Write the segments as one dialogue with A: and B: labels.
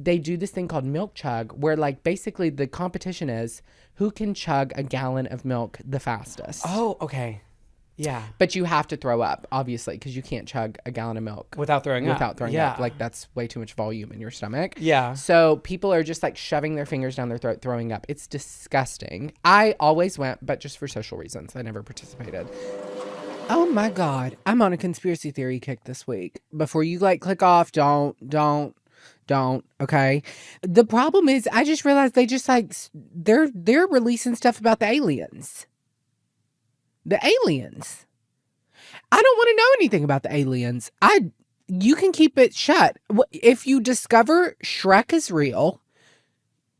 A: they do this thing called milk chug where like basically the competition is who can chug a gallon of milk the fastest.
B: Oh, okay. Yeah.
A: But you have to throw up, obviously, because you can't chug a gallon of milk
B: Without throwing up.
A: up. Like, that's way too much volume in your stomach.
B: Yeah.
A: So people are just like shoving their fingers down their throat, throwing up. It's disgusting. I always went, but just for social reasons. I never participated. Oh my God. I'm on a conspiracy theory kick this week. Before you like click off, don't. Okay. The problem is I just realized they just like, they're releasing stuff about the aliens. The aliens. I don't want to know anything about the aliens. You can keep it shut. If you discover Shrek is real,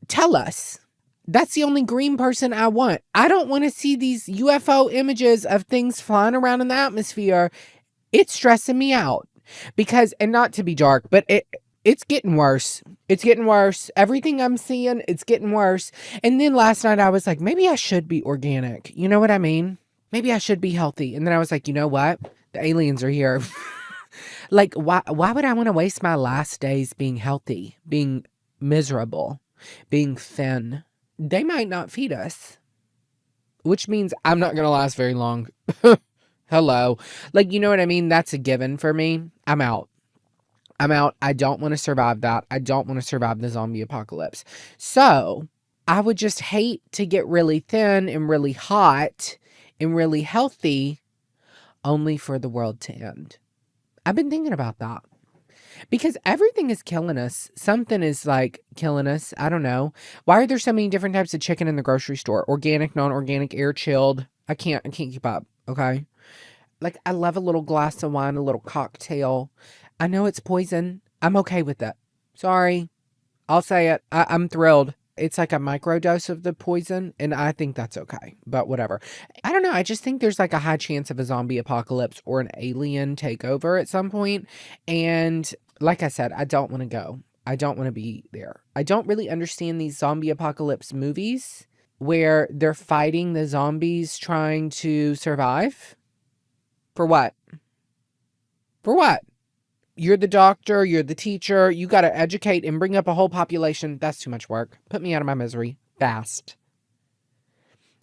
A: tell us. That's the only green person I want. I don't want to see these UFO images of things flying around in the atmosphere. It's stressing me out. Because, and not to be dark, but it's getting worse. It's getting worse. Everything I'm seeing, it's getting worse. And then last night I was like, maybe I should be organic. You know what I mean? Maybe I should be healthy. And then I was like, you know what? The aliens are here. Like, why would I want to waste my last days being healthy, being miserable, being thin? They might not feed us, which means I'm not going to last very long. Hello. Like, you know what I mean? That's a given for me. I'm out. I don't want to survive that. I don't want to survive the zombie apocalypse. So I would just hate to get really thin and really hot and really healthy only for the world to end. I've been thinking about that because everything is killing us. Something is like killing us. I don't know. Why are there so many different types of chicken in the grocery store? Organic, non-organic, air chilled. I can't keep up. Okay. Like I love a little glass of wine, a little cocktail. I know it's poison. I'm okay with that. Sorry. I'll say it. I'm thrilled. It's like a microdose of the poison, and I think that's okay, but whatever. I don't know. I just think there's like a high chance of a zombie apocalypse or an alien takeover at some point. And like I said, I don't want to go. I don't want to be there. I don't really understand these zombie apocalypse movies where they're fighting the zombies trying to survive. For what? For what? You're the doctor, you're the teacher, you got to educate and bring up a whole population. That's too much work. Put me out of my misery. Fast.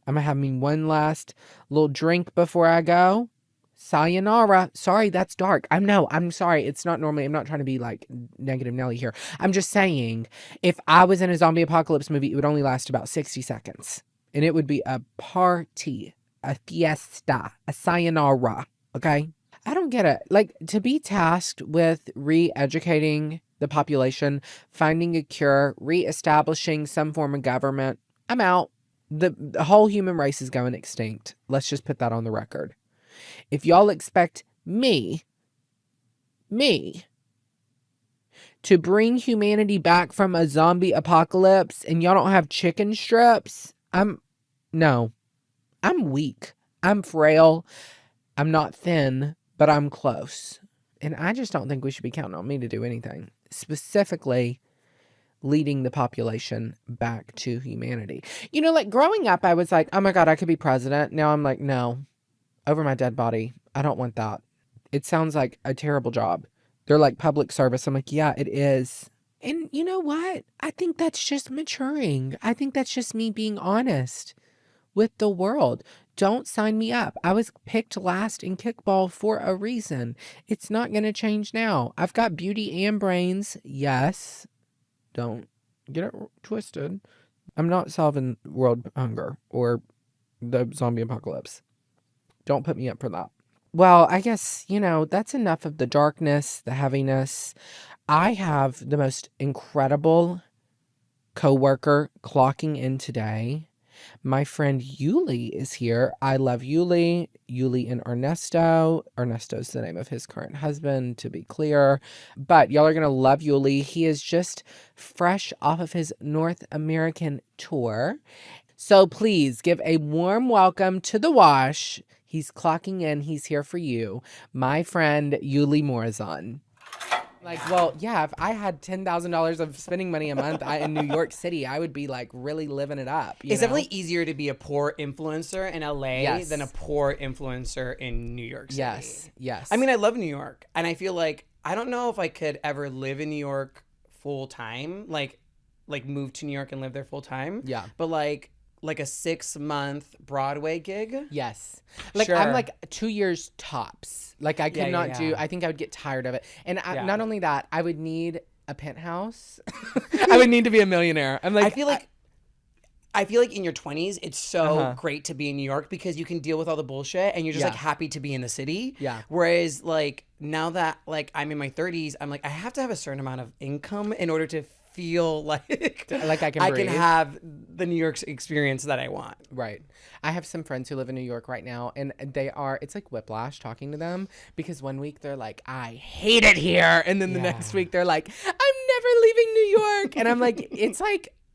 A: I'm going to have me one last little drink before I go. Sayonara. Sorry, that's dark. I'm sorry. It's not normally, I'm not trying to be like negative Nelly here. I'm just saying, if I was in a zombie apocalypse movie, it would only last about 60 seconds. And it would be a party, a fiesta, a sayonara. Okay? I don't get it. Like, to be tasked with re-educating the population, finding a cure, re-establishing some form of government, I'm out. The whole human race is going extinct. Let's just put that on the record. If y'all expect me to bring humanity back from a zombie apocalypse and y'all don't have chicken strips, I'm weak. I'm frail. I'm not thin. But I'm close. And I just don't think we should be counting on me to do anything. Specifically, leading the population back to humanity. You know, like growing up, I was like, oh my God, I could be president. Now I'm like, no. Over my dead body. I don't want that. It sounds like a terrible job. They're like public service. I'm like, yeah, it is. And you know what? I think that's just maturing. I think that's just me being honest with the world. Don't sign me up. I was picked last in kickball for a reason. It's not going to change now. I've got beauty and brains. Yes. Don't get it twisted. I'm not solving world hunger or the zombie apocalypse. Don't put me up for that. Well, I guess, that's enough of the darkness, the heaviness. I have the most incredible coworker clocking in today. My friend Uly is here. I love Uly. Uly and Ernesto. Ernesto's the name of his current husband, to be clear. But y'all are going to love Uly. He is just fresh off of his North American tour. So please give a warm welcome to the wash. He's clocking in. He's here for you. My friend Uly Morazan. Like, well, yeah, if I had $10,000 of spending money a month in New York City, I would be like really living it up.
B: It's definitely easier to be a poor influencer in LA than a poor influencer in New York City.
A: Yes.
B: I mean, I love New York, and I feel like I don't know if I could ever live in New York full time, like move to New York and live there full time.
A: Yeah.
B: But like a 6-month Broadway gig.
A: Yes. Like,
B: Sure.
A: I'm like 2 years tops. Like, I could
B: Yeah,
A: not
B: yeah,
A: do,
B: yeah.
A: I think I would get tired of it. And
B: Yeah.
A: not only that, I would need a penthouse. I would need to be a millionaire. I'm like,
B: I feel like in your 20s, it's so great to be in New York because you can deal with all the bullshit and you're just like happy to be in the city.
A: Yeah.
B: Whereas like now that like I'm in my 30s, I'm like I have to have a certain amount of income in order to feel like
A: I can breathe.
B: have the New York experience that I want.
A: Right. I have some friends who live in New York right now, and it's like whiplash talking to them, because one week they're like, I hate it here. And then the next week they're like, I'm never leaving New York. And I'm like,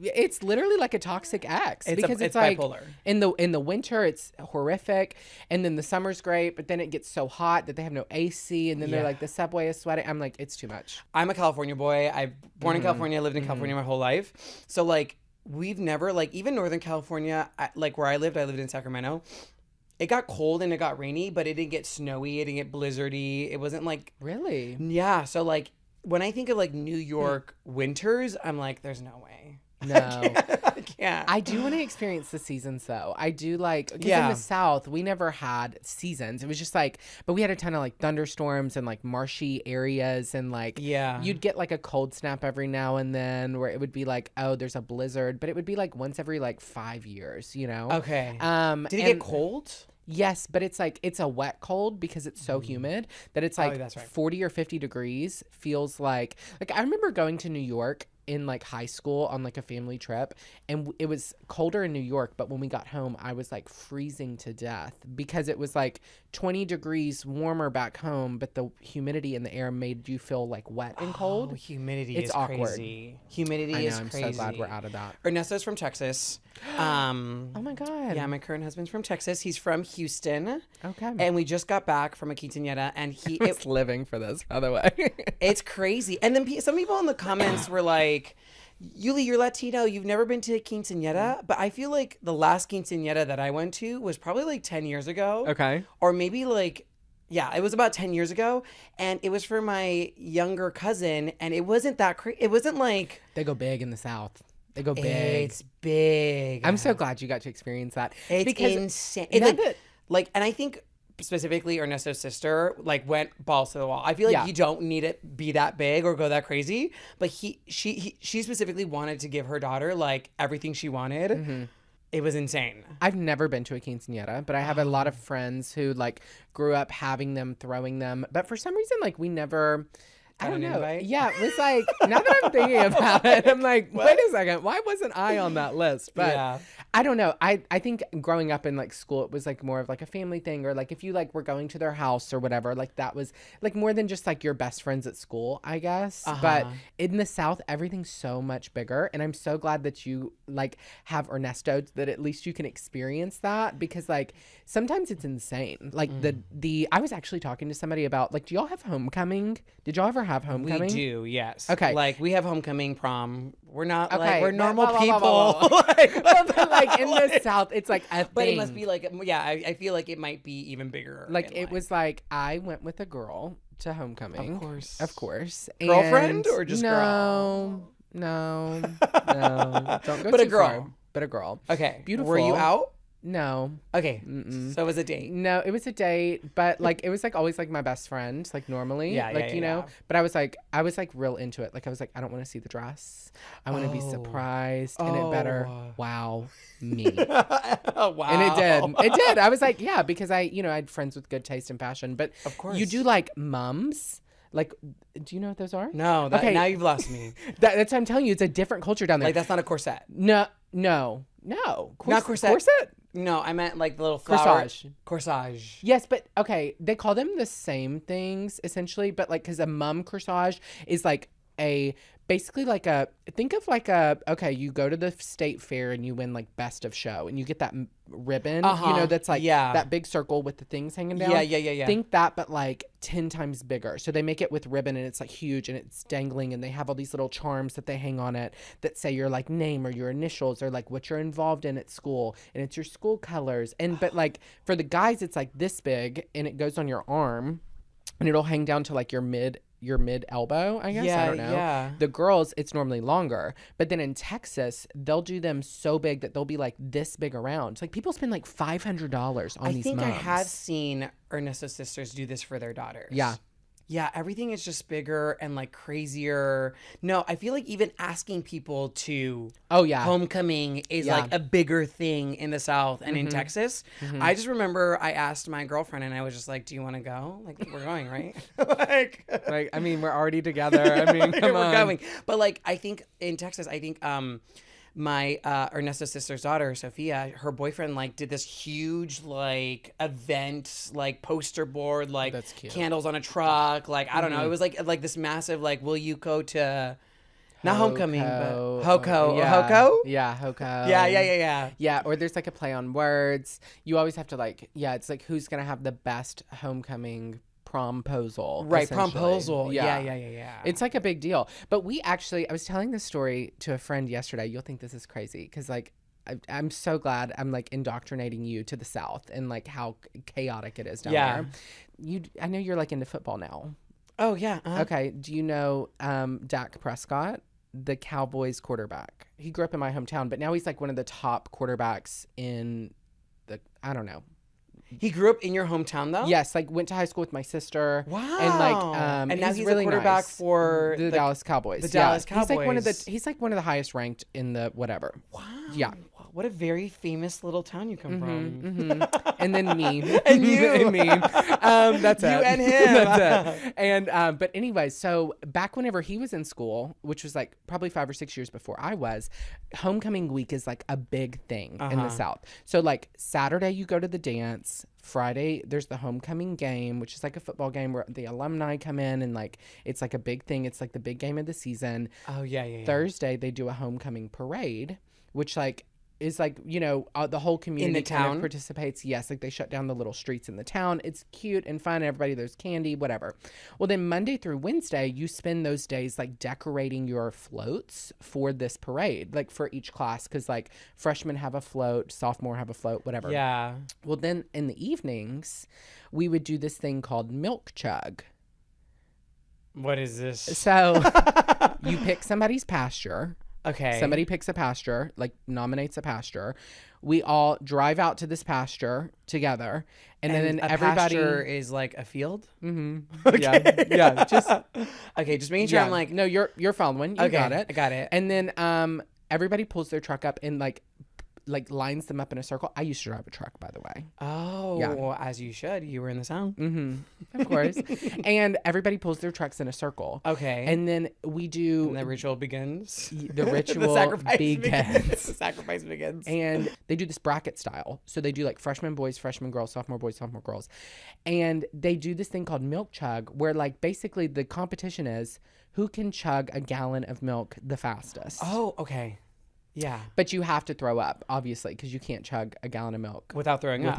A: it's literally like a toxic ex, because it's like
B: bipolar.
A: In the winter it's horrific, and then the summer's great, but then it gets so hot that they have no AC, and then they're like, the subway is sweating. I'm like, it's too much.
B: I'm a California boy. I'm born in California. I lived in California my whole life. So like we've never, like, even Northern California, like where I lived in Sacramento. It got cold and it got rainy, but it didn't get snowy. It didn't get blizzardy. It wasn't like,
A: Really?
B: yeah. So like when I think of like New York winters, I'm like, there's no way.
A: No.
B: I can't.
A: I do want to experience the seasons though. I do, like, because in the South we never had seasons. It was just like, but we had a ton of like thunderstorms and like marshy areas, and like you'd get like a cold snap every now and then where it would be like, oh, there's a blizzard, but it would be like once every like 5 years, you know?
B: Okay. Did it get cold?
A: Yes, but it's like, it's a wet cold because it's so humid that it's like
B: that's right.
A: 40 or 50 degrees feels like I remember going to New York in like high school on like a family trip, and it was colder in New York, but when we got home I was like freezing to death because it was like 20 degrees warmer back home, but the humidity in the air made you feel like wet and cold.
B: Oh, humidity
A: It's
B: is
A: awkward.
B: crazy. Humidity
A: I know,
B: is
A: I'm
B: crazy.
A: so glad we're out of that.
B: Ernesto's from Texas.
A: Oh my God.
B: Yeah, my current husband's from Texas. He's from Houston.
A: Okay.
B: And we just got back from a quinceañera, and
A: It's living for this, by the way.
B: it's crazy. And then some people in the comments were like, Uly, you're Latino. You've never been to a quinceañera? But I feel like the last quinceañera that I went to was probably like 10 years ago.
A: Okay.
B: Or maybe like, yeah, it was about 10 years ago. And it was for my younger cousin. And it wasn't that crazy. It wasn't like...
A: They go big in the South. They go big.
B: It's big.
A: I'm so glad you got to experience that.
B: It's
A: because
B: insane. It's like, and I think specifically Ernesto's sister like went balls to the wall. I feel like you don't need it be that big or go that crazy, but she specifically wanted to give her daughter like everything she wanted. Mm-hmm. It was insane.
A: I've never been to a quinceañera, but I have a lot of friends who like grew up having them, throwing them, but for some reason like we never... I don't know.
B: Invite?
A: Yeah, it was like, now that I'm thinking about it, I'm like, wait a second, why wasn't I on that list? But I don't know. I think growing up in like school, it was like more of like a family thing, or like if you like were going to their house or whatever, like that was like more than just like your best friends at school, I guess. But in the South, everything's so much bigger. And I'm so glad that you like have Ernesto, that at least you can experience that, because like sometimes it's insane. Like I was actually talking to somebody about like, do y'all have homecoming? Did y'all ever have homecoming?
B: We do, yes.
A: Okay.
B: Like we have homecoming, prom. We're not
A: Okay.
B: like, we're normal
A: Blah, blah,
B: people.
A: blah, blah, blah. But like in the South, it's like a
B: But
A: thing.
B: it must be like, yeah, I feel like it might be even bigger.
A: Like it was like, I went with a girl to homecoming.
B: Of course.
A: And
B: Girlfriend or just
A: girl? No. Don't go
B: But
A: too
B: a girl.
A: far. But a girl.
B: Okay.
A: Beautiful.
B: Were you out?
A: No.
B: Okay. So it was a date.
A: No, it was a date, but like it was like always like my best friend, like normally. You know. But I was like real into it. Like I was like, I don't want to see the dress. I want to be surprised, and it better wow me.
B: Wow.
A: And it did. It did. I was like, yeah, because I had friends with good taste and fashion. But
B: of course,
A: you do like mums. Like, do you know what those are?
B: No.
A: Okay.
B: Now you've lost me.
A: That's what I'm telling you. It's a different culture down there.
B: Like that's not a corset.
A: No. Not corset. Corset?
B: No, I meant like the little flower. Corsage.
A: Yes, but okay, they call them the same things essentially, but like because a mum corsage is like basically like think of like you go to the state fair and you win like best of show and you get that ribbon, that's like that big circle with the things hanging down.
B: Yeah.
A: Think that, but like 10 times bigger. So they make it with ribbon and it's like huge and it's dangling, and they have all these little charms that they hang on it that say your like name or your initials or like what you're involved in at school, and it's your school colors. And but like for the guys it's like this big and it goes on your arm and it'll hang down to like your mid your mid elbow, I guess. I don't know.
B: Yeah.
A: The girls, it's normally longer. But then in Texas, they'll do them so big that they'll be like this big around. Like people spend like $500 on these mums.
B: I have seen Ernesto's sisters do this for their daughters.
A: Yeah.
B: Yeah, everything is just bigger and like crazier. No, I feel like even asking people to homecoming is like a bigger thing in the South and in Texas. I just remember I asked my girlfriend and I was just like, "Do you want to go? Like we're going, right?"
A: like I mean, we're already together. I mean, come on.
B: We're going. But like I think in Texas, I think my Ernesto's sister's daughter, Sophia, her boyfriend like did this huge like event, like poster board, like candles on a truck, like I don't know. It was like this massive like, will you go to not homecoming, but Hoko. Hoko?
A: Yeah, Hoko.
B: Yeah.
A: Yeah, or there's like a play on words. You always have to like, it's like who's gonna have the best homecoming promposal.
B: Right, promposal. Yeah.
A: It's like a big deal. But I was telling this story to a friend yesterday. You'll think this is crazy because like I'm so glad I'm like indoctrinating you to the South and like how chaotic it is down there. I know you're like into football now.
B: Oh yeah.
A: Okay. Do you know Dak Prescott, the Cowboys quarterback? He grew up in my hometown, but now he's like one of the top quarterbacks in I don't know.
B: He grew up in your hometown, though?
A: Yes, like went to high school with my sister.
B: Wow.
A: And like,
B: and now he's
A: really
B: a quarterback
A: nice.
B: for
A: the Dallas Cowboys.
B: The Dallas Cowboys.
A: He's like one of the highest ranked in the whatever.
B: Wow.
A: Yeah.
B: What a very famous little town you come from.
A: And then me.
B: And you.
A: And me. That's it.
B: You and him.
A: That's it. And but anyway, so back whenever he was in school, which was like probably 5 or 6 years before I was, homecoming week is like a big thing in the South. So like Saturday you go to the dance. Friday there's the homecoming game, which is like a football game where the alumni come in and like it's like a big thing. It's like the big game of the season.
B: Oh yeah.
A: Thursday they do a homecoming parade, which like is like, you know, the whole community
B: in the
A: kind
B: town
A: of participates. Yes, like they shut down the little streets in the town. It's cute and fun. Everybody, there's candy, whatever. Well, then Monday through Wednesday, you spend those days like decorating your floats for this parade, like for each class, because like freshmen have a float, sophomore have a float, whatever.
B: Yeah.
A: Well, then in the evenings, we would do this thing called milk chug.
B: What is this?
A: So you pick somebody's pasture.
B: Okay.
A: Somebody picks a pasture, like nominates a pasture. We all drive out to this pasture together, and then everybody
B: pasture is like a field.
A: Mm-hmm. Okay. Yeah. Just
B: okay. Just making sure I'm like
A: no, you're following. You got it.
B: I got it.
A: And then everybody pulls their truck up and like lines them up in a circle. I used to drive a truck, by the way.
B: Oh, yeah. As you should. You were in the Sound.
A: Mm-hmm. Of course. And everybody pulls their trucks in a circle.
B: Okay.
A: And then we do...
B: And the ritual begins.
A: The ritual
B: the sacrifice
A: begins.
B: The sacrifice begins.
A: And they do this bracket style. So they do like freshman boys, freshman girls, sophomore boys, sophomore girls. And they do this thing called milk chug, where like basically the competition is who can chug a gallon of milk the fastest.
B: Oh, okay. Yeah.
A: But you have to throw up, obviously, because you can't chug a gallon of milk
B: without throwing up.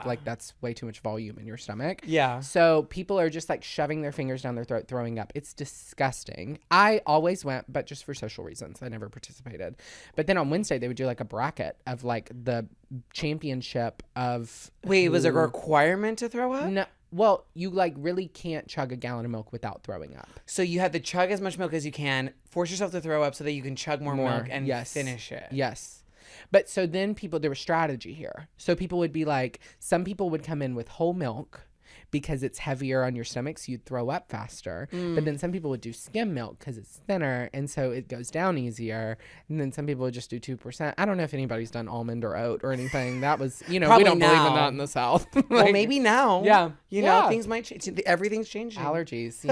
A: Like, that's way too much volume in your stomach.
B: Yeah.
A: So people are just like shoving their fingers down their throat, throwing up. It's disgusting. I always went, but just for social reasons. I never participated. But then on Wednesday, they would do like a bracket of like the championship of.
B: Wait, was it a requirement to throw up?
A: No. Well, you like really can't chug a gallon of milk without throwing up.
B: So you have to chug as much milk as you can, force yourself to throw up so that you can chug more milk and finish it.
A: Yes. But so then there was strategy here. So people would be like, some people would come in with whole milk because it's heavier on your stomach, so you'd throw up faster. But then some people would do skim milk because it's thinner, and so it goes down easier. And then some people would just do 2%. I don't know if anybody's done almond or oat or anything. That was, we don't believe in that in the South.
B: Well, maybe now.
A: Yeah.
B: You know, things might change. Everything's changing.
A: Allergies,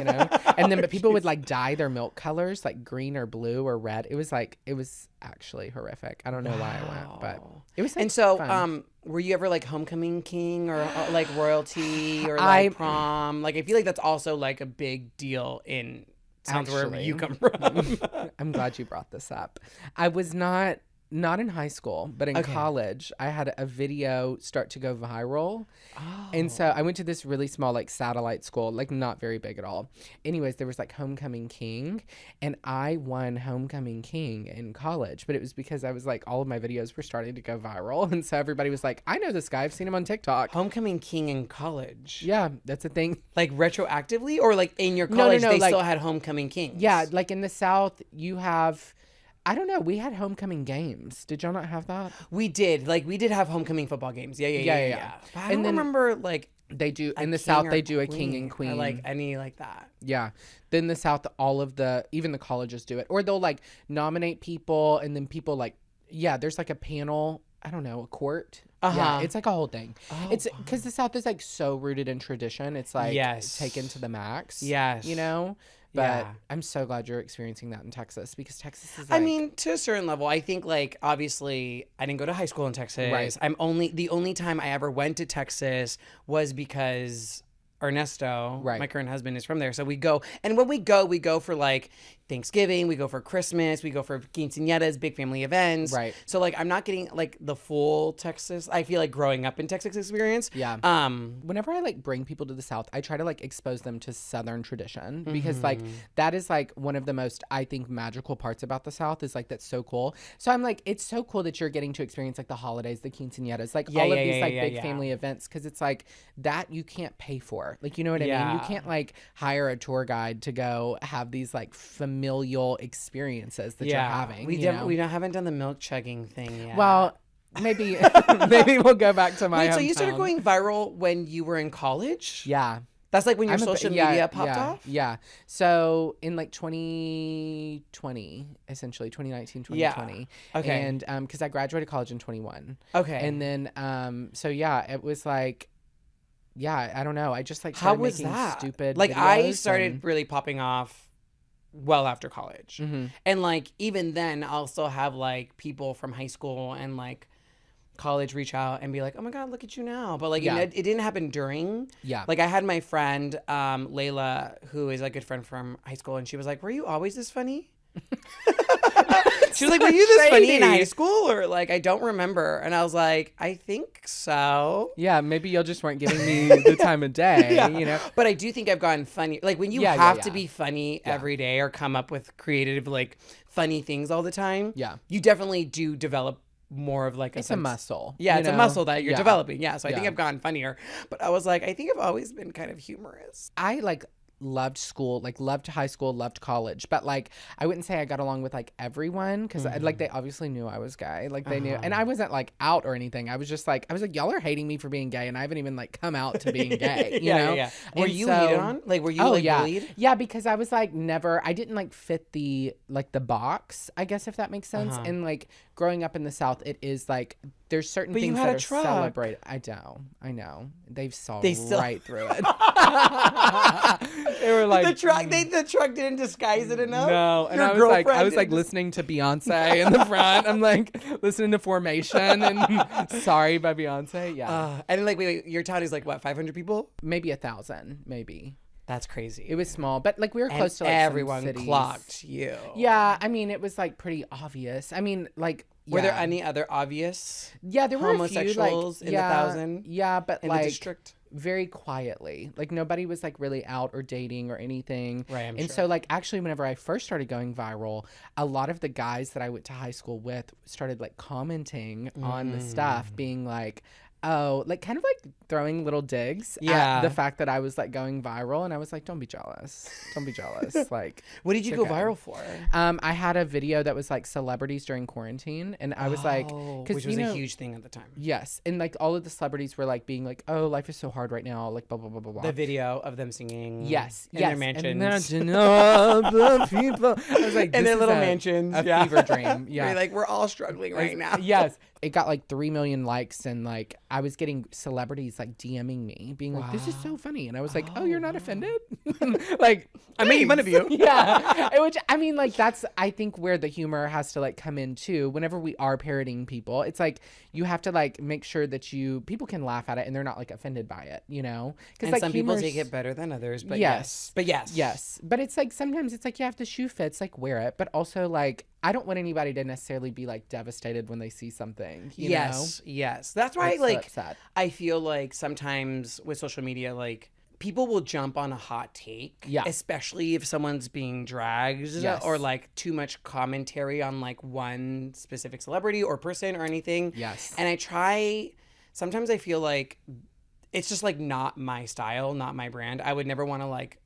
A: And then, but people would like dye their milk colors, like green or blue or red. It was actually horrific. I don't know why I went, but it was
B: And so,
A: fun.
B: were you ever like homecoming king or like royalty or like prom? Like, I feel like that's also like a big deal in towns where you come from.
A: I'm glad you brought this up. I was not Not in high school, but in college, I had a video start to go viral. Oh. And so I went to this really small, like, satellite school, like, not very big at all. Anyways, there was, like, Homecoming King, and I won Homecoming King in college. But it was because I was, like, all of my videos were starting to go viral. And so everybody was like, I know this guy. I've seen him on TikTok.
B: Homecoming King in college?
A: Yeah, that's a thing.
B: Like, retroactively? Or, like, in your college, they like, still had Homecoming Kings?
A: Yeah, like, in the South, you have... I don't know. We had homecoming games. Did y'all not have that?
B: We did. Like, we did have homecoming football games. Yeah. But I don't remember, like...
A: They do. In the South, they do a king and queen.
B: Or, like, any like that.
A: Yeah. Then the South, even the colleges do it. Or they'll, like, nominate people, and then people, like... Yeah, there's, like, a panel... I don't know, a court. Yeah, it's like a whole thing. It's because the South is, like, so rooted in tradition. It's, like, taken to the max.
B: Yes.
A: You know? But I'm so glad you're experiencing that in Texas, because Texas is, like...
B: I mean, to a certain level, I think, like, obviously, I didn't go to high school in Texas.
A: Right.
B: The only time I ever went to Texas was because Ernesto, my current husband, is from there. So we go, and when we go for, like, Thanksgiving, we go for Christmas, we go for quinceañeras, big family events.
A: Right.
B: So, like, I'm not getting, like, the full Texas, I feel like, growing up in Texas experience.
A: Yeah. Whenever I, like, bring people to the South, I try to, like, expose them to Southern tradition, because, like, that is, like, one of the most, I think, magical parts about the South, is, like, that's so cool. So I'm like, it's so cool that you're getting to experience, like, the holidays, the quinceañeras, like, all of these, like, big family events, because it's, like, that you can't pay for. Like, you know what I mean? You can't, like, hire a tour guide to go have these, like, familial experiences that you're having.
B: We haven't done the milk chugging thing yet.
A: Well, maybe we'll go back to my hometown.
B: So you started going viral when you were in college?
A: Yeah.
B: That's like when your social media popped off?
A: Yeah. So in like 2020, essentially 2019, 2020.
B: Yeah. Okay.
A: And because I graduated college in 21.
B: Okay.
A: And then so yeah, it was like, yeah, I don't know. I just like
B: how
A: started
B: was
A: making
B: that?
A: stupid
B: like
A: videos
B: I started really popping off well after college.
A: Mm-hmm.
B: And like even then I'll still have like people from high school and like college reach out and be like, oh my God, look at you now. But like it didn't happen during.
A: Yeah.
B: Like I had my friend Layla, who is a good friend from high school, and she was like, were you always this funny? She was like, were you this funny in high school? Or like, I don't remember. And I was like, I think so.
A: Yeah, maybe y'all just weren't giving me the time of day, you know?
B: But I do think I've gotten funny. Like when you have to be funny every day or come up with creative, like funny things all the time.
A: Yeah.
B: You definitely do develop more of like
A: a muscle.
B: Yeah, it's a muscle that you're developing. Yeah. So I think I've gotten funnier. But I was like, I think I've always been kind of humorous.
A: I like loved school, like loved high school, loved college, but like I wouldn't say I got along with like everyone, because like they obviously knew I was gay, like they knew, and I wasn't like out or anything. I was like y'all are hating me for being gay, and I haven't even like come out to being gay. You know?
B: Yeah. Were you hated on? Like were you bullied?
A: Yeah, because I was like I didn't like fit the box, I guess, if that makes sense. And like growing up in the South, it is like there's certain things that are celebrated. I know. They saw right through it. They were like
B: the truck didn't disguise it enough.
A: No, and I was like listening to Beyonce in the front. I'm like listening to Formation and Sorry by Beyonce. Yeah.
B: And like wait, your town is like what, 500 people?
A: Maybe 1,000, maybe.
B: That's crazy.
A: It was small, but like we were close to like
B: everyone
A: some cities.
B: Clocked you.
A: Yeah, I mean it was like pretty obvious. I mean like.
B: Were there any other obvious?
A: Yeah, there were
B: homosexuals
A: a few, like,
B: in the 1,000.
A: Yeah, but
B: in
A: like
B: the district,
A: very quietly. Like nobody was like really out or dating or anything.
B: Right. I'm
A: and
B: sure.
A: So like actually, whenever I first started going viral, a lot of the guys that I went to high school with started like commenting on the stuff, being like, oh, like kind of like throwing little digs at the fact that I was like going viral, and I was like, don't be jealous. Like,
B: what did you go viral for?
A: I had a video that was like celebrities during quarantine, and I was like,
B: which was a huge thing at the time.
A: Yes, and like all of the celebrities were like being like, oh, life is so hard right now, like blah blah blah blah blah.
B: The video of them singing,
A: in
B: their mansions,
A: imagine all the people. I was like,
B: in their little mansions,
A: a fever dream. Yeah,
B: like we're all struggling right now.
A: Yes. It got like 3 million likes, and like I was getting celebrities like DMing me, being like, "This is so funny," and I was like, "Oh, you're not offended?" Like
B: I'm making fun of you.
A: Yeah, which I mean, like that's I think where the humor has to like come in too. Whenever we are parodying people, it's like you have to like make sure that people can laugh at it and they're not like offended by it, you know?
B: Because like some people take it better than others, but yes,
A: but it's like sometimes it's like, yeah, if the shoe fits, like wear it, but also like I don't want anybody to necessarily be like devastated when they see something. You
B: Yes.
A: know?
B: Yes. That's why
A: It's so
B: like
A: upset.
B: I feel like sometimes with social media, like people will jump on a hot take.
A: Yeah.
B: Especially if someone's being dragged
A: Yes.
B: or like too much commentary on like one specific celebrity or person or anything.
A: Yes.
B: And sometimes I feel like it's just like not my style, not my brand. I would never want to like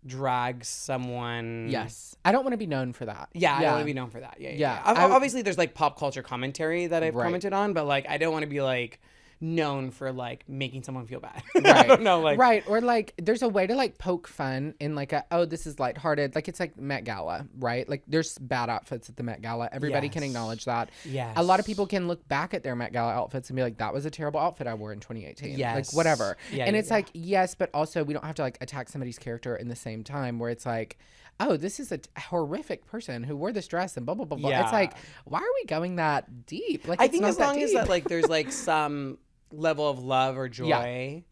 B: drag someone.
A: Yes. I don't want to be known for that.
B: Yeah, I don't want to be known for that. Yeah.
A: Yeah.
B: Obviously, there's like pop culture commentary that I've
A: Right.
B: commented on, but like I don't want to be like known for like making someone feel bad.
A: Right.
B: I don't know, like
A: right. Or like there's a way to like poke fun in like this is lighthearted. Like it's like Met Gala, right? Like there's bad outfits at the Met Gala. Everybody can
B: Yes.
A: acknowledge that.
B: Yes.
A: A lot of people can look back at their Met Gala outfits and be like, that was a terrible outfit I wore in 2018.
B: Yes.
A: Like whatever.
B: Yeah,
A: and
B: yeah,
A: it's
B: yeah.
A: like, yes, but also we don't have to like attack somebody's character in the same time where it's like, oh, this is a horrific person who wore this dress and blah, blah, blah, blah.
B: Yeah.
A: It's like, why are we going that deep? Like,
B: I
A: it's
B: think
A: not
B: as long as
A: deep.
B: that like there's like some level of love or joy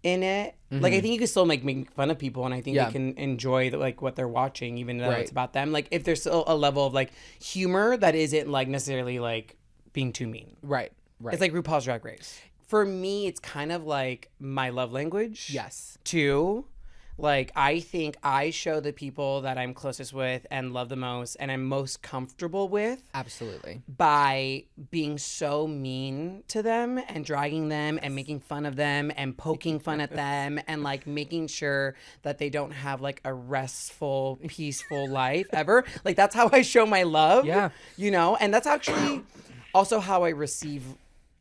B: in it. Like I think you can still like make fun of people, and I think they can enjoy like what they're watching, even though it's about them. Like if there's still a level of like humor that isn't like necessarily like being too mean.
A: Right.
B: It's like RuPaul's Drag Race. For me, it's kind of like my love language.
A: Yes.
B: Too. Like, I think I show the people that I'm closest with and love the most and I'm most comfortable with
A: Absolutely.
B: by being so mean to them and dragging them and making fun of them and poking fun at them and like making sure that they don't have like a restful, peaceful life ever. Like, that's how I show my love.
A: Yeah.
B: You know? And that's actually also how I receive.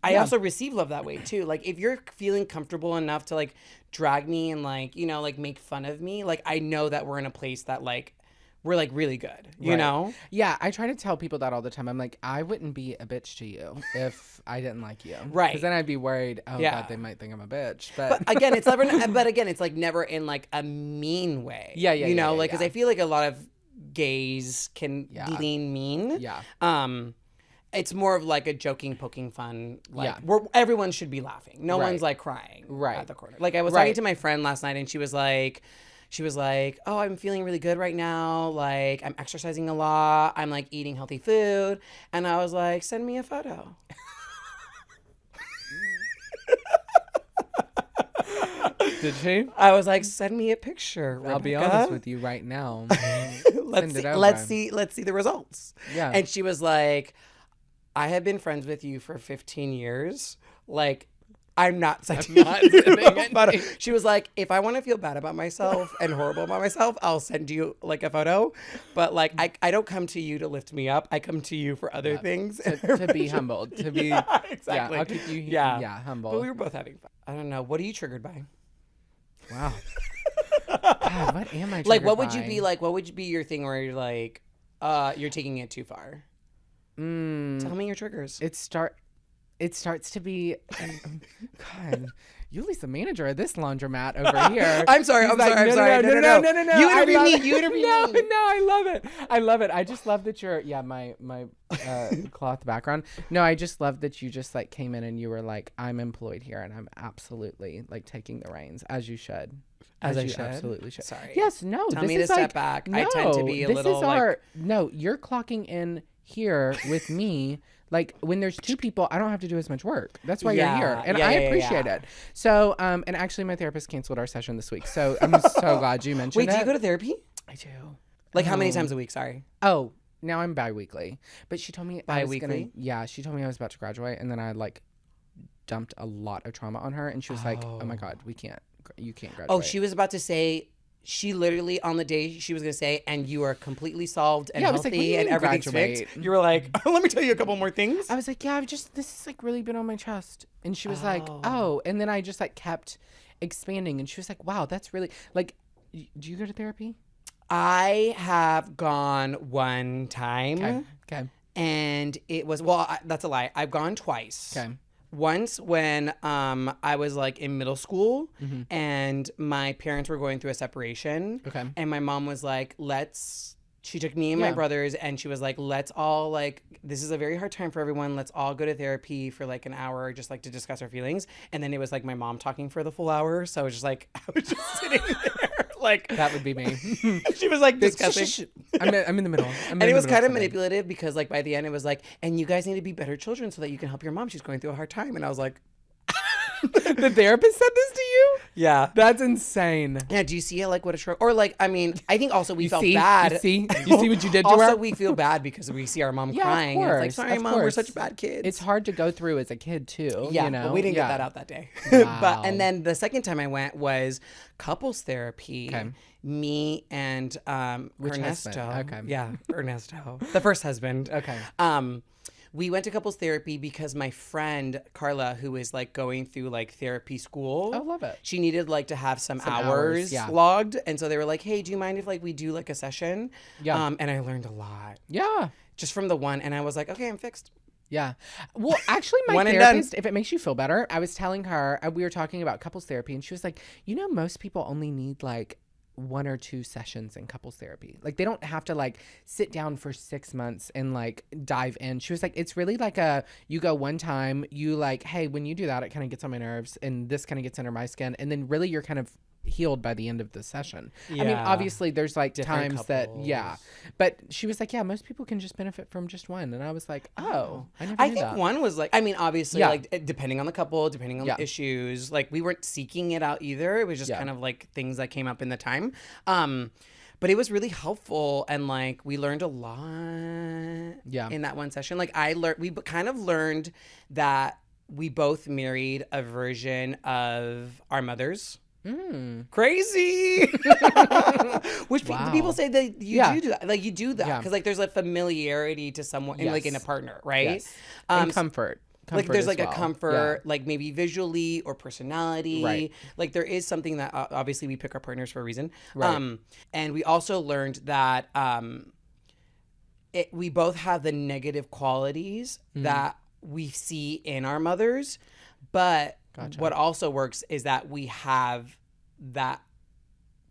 B: I also receive love that way too. Like if you're feeling comfortable enough to like drag me and like, you know, like make fun of me, like I know that we're in a place that like we're like really good, you know?
A: Yeah, I try to tell people that all the time. I'm like, I wouldn't be a bitch to you if I didn't like you.
B: Right.
A: Because then I'd be worried, oh
B: Yeah.
A: God, they might think I'm a bitch. But,
B: Again, it's never, but again, it's like never in like a mean way.
A: Yeah,
B: You know,
A: yeah,
B: like, cause I feel like a lot of gays can lean mean.
A: Yeah.
B: It's more of like a joking, poking fun. Like
A: Yeah.
B: where everyone should be laughing. No
A: Right.
B: one's like crying
A: Right.
B: at the corner. Like I was
A: Right.
B: talking to my friend last night and she was like, oh, I'm feeling really good right now. Like I'm exercising a lot. I'm like eating healthy food. And I was like, send me a photo.
A: Did she?
B: I was like, send me a picture.
A: I'll be
B: Rebecca.
A: honest with you right now.
B: let's
A: Send it
B: see,
A: over.
B: let's see the results.
A: Yeah.
B: And she was like, I have been friends with you for 15 years. Like, I'm not sending
A: sending
B: but
A: anything.
B: she was like, if I want to feel bad about myself and horrible about myself, I'll send you like a photo. But like, I don't come to you to lift me up. I come to you for other things.
A: to be humbled. To be,
B: exactly.
A: Yeah, I'll keep you humble.
B: But we were both having fun. I don't know. What are you triggered by?
A: Wow. God, what am I
B: Like, what
A: triggered
B: would you
A: by?
B: be like? What would be your thing where you're like, you're taking it too far? Tell me your triggers.
A: It starts to be, God, Uly's the manager of this laundromat over here.
B: I'm sorry.
A: He's
B: I'm
A: like,
B: sorry. I'm sorry.
A: No.
B: You
A: I
B: interview
A: love
B: me.
A: it.
B: You interview
A: No,
B: me.
A: I love it. I love it. I just love that you're, my cloth background. No, I just love that you just like came in and you were like, I'm employed here and I'm absolutely like taking the reins as you should.
B: As I
A: you
B: should?
A: absolutely should.
B: Sorry.
A: Yes, no.
B: Tell
A: this
B: me to
A: is
B: step
A: like,
B: back.
A: No,
B: I tend to be a
A: this
B: little
A: is
B: like.
A: our, no, you're clocking in here with me. Like when there's two people, I don't have to do as much work. That's why you're here. And I appreciate it. So, and actually my therapist canceled our session this week. So I'm so glad you mentioned
B: Wait,
A: it.
B: do you go to therapy?
A: I do.
B: Like how many times a week? Sorry.
A: Oh, now I'm bi-weekly. But she told me
B: Bi-weekly?
A: she told me I was about to graduate and then I like dumped a lot of trauma on her and she was like, oh my God, you can't graduate.
B: Oh, she was about to say. She literally on the day she was gonna say, and you are completely solved and
A: Yeah, I was like,
B: healthy
A: what do you
B: and
A: mean
B: everything's
A: graduate?
B: fixed. You were like, oh, let me tell you a couple more things.
A: I was like, yeah, this has like really been on my chest. And she was like, oh. And then I just like kept expanding. And she was like, wow, that's really like, do you go to therapy?
B: I have gone one time.
A: Okay.
B: And it was, that's a lie. I've gone twice.
A: Okay.
B: Once when I was like in middle school and my parents were going through a separation.
A: Okay.
B: And my mom was like, she took me and my brothers and she was like, let's all like, this is a very hard time for everyone. Let's all go to therapy for like an hour just like to discuss our feelings. And then it was like my mom talking for the full hour. So I was just like, I was just sitting there Like
A: That would be me.
B: she was like discussing.
A: I'm in the middle.
B: And it was kind of manipulative because like by the end it was like, and you guys need to be better children so that you can help your mom. She's going through a hard time. And I was like,
A: the therapist said this to you?
B: yeah.
A: That's insane.
B: Yeah, do you see it like what a stroke? Or like, I mean, I think also we felt
A: see?
B: bad.
A: You see what you did to her?
B: Also, we feel bad because we see our mom crying.
A: Of course,
B: and it's like, sorry, Mom, we're such bad kids.
A: It's hard to go through as a kid too.
B: Yeah,
A: you know?
B: but we didn't get that out that day.
A: Wow.
B: And then the second time I went was couples therapy.
A: Okay.
B: Me and Ernesto.
A: husband? Okay.
B: Yeah, Ernesto. The first husband.
A: Okay.
B: We went to couples therapy because my friend Carla, who is like going through like therapy school.
A: I love it.
B: She needed like to have some hours
A: yeah.
B: logged. And so they were like, hey, do you mind if like we do like a session?
A: Yeah.
B: And I learned a lot.
A: Yeah.
B: Just from the one. And I was like, okay, I'm fixed.
A: Yeah. Well, actually, my
B: One and
A: therapist,
B: done.
A: if it makes you feel better, I was telling her, we were talking about couples therapy, and she was like, you know, most people only need like 1 or 2 sessions in couples therapy. Like they don't have to like sit down for 6 months and like dive in. She was like, it's really like you go one time, you like, hey, when you do that, it kind of gets on my nerves and this kind of gets under my skin. And then really you're kind of healed by the end of the session. I mean, obviously there's like
B: Different
A: times that,
B: couples.
A: yeah, but she was like, yeah, most people can just benefit from just one. And I was like, oh, I never
B: I
A: knew
B: think
A: that.
B: one was like, I mean, obviously,
A: Yeah.
B: like depending on the couple, depending on the issues, like we weren't seeking it out either. It was just kind of like things that came up in the time. But it was really helpful, and like we learned a lot. In that one session, like we kind of learned that we both married a version of our mothers. Crazy. Which people say that you do that. Like you do that because like there's a familiarity to someone like in a partner, right?
A: Yes. And comfort.
B: Like there's like
A: well.
B: a comfort, like maybe visually or personality.
A: Right.
B: Like there is something that obviously we pick our partners for a reason.
A: Right.
B: And we also learned that we both have the negative qualities that we see in our mothers, but what also works is that we have that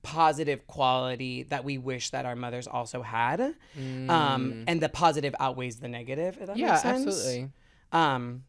B: positive quality that we wish that our mothers also had. And the positive outweighs the negative, if that makes sense.
A: Absolutely.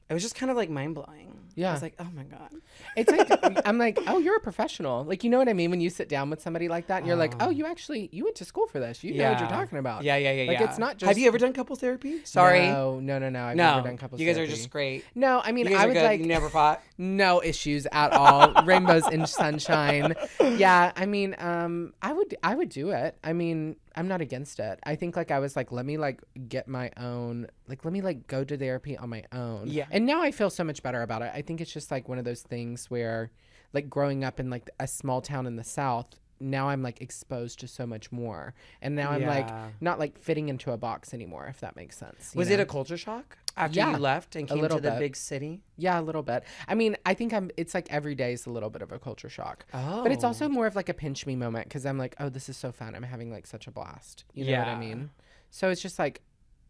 B: It was just kind of like mind-blowing.
A: Yeah.
B: I was like, oh my God.
A: It's like, I'm like, oh, you're a professional. Like, you know what I mean? When you sit down with somebody like that and you're like, oh, you went to school for this. You know what you're talking about.
B: Yeah.
A: Like, it's not just.
B: Have you ever done couples therapy? Sorry.
A: No. I've never done couples therapy.
B: You guys are just great.
A: No, I mean,
B: You guys
A: I
B: are
A: would
B: good.
A: like.
B: You never fought?
A: No issues at all. Rainbows and sunshine. Yeah, I mean, I would do it. I mean, I'm not against it. I think like I was like, let me like get my own, like let me like go to therapy on my own.
B: Yeah.
A: And now I feel so much better about it. I think it's just like one of those things where like growing up in like a small town in the South, now I'm like exposed to so much more. And now I'm like not like fitting into a box anymore, if that makes sense.
B: Was it a culture shock after you left and came to the big city?
A: Yeah, a little bit. I mean, I think it's like every day is a little bit of a culture shock. Oh. But it's also more of like a pinch me moment because I'm like, oh, this is so fun. I'm having like such a blast. You know what I mean? So it's just like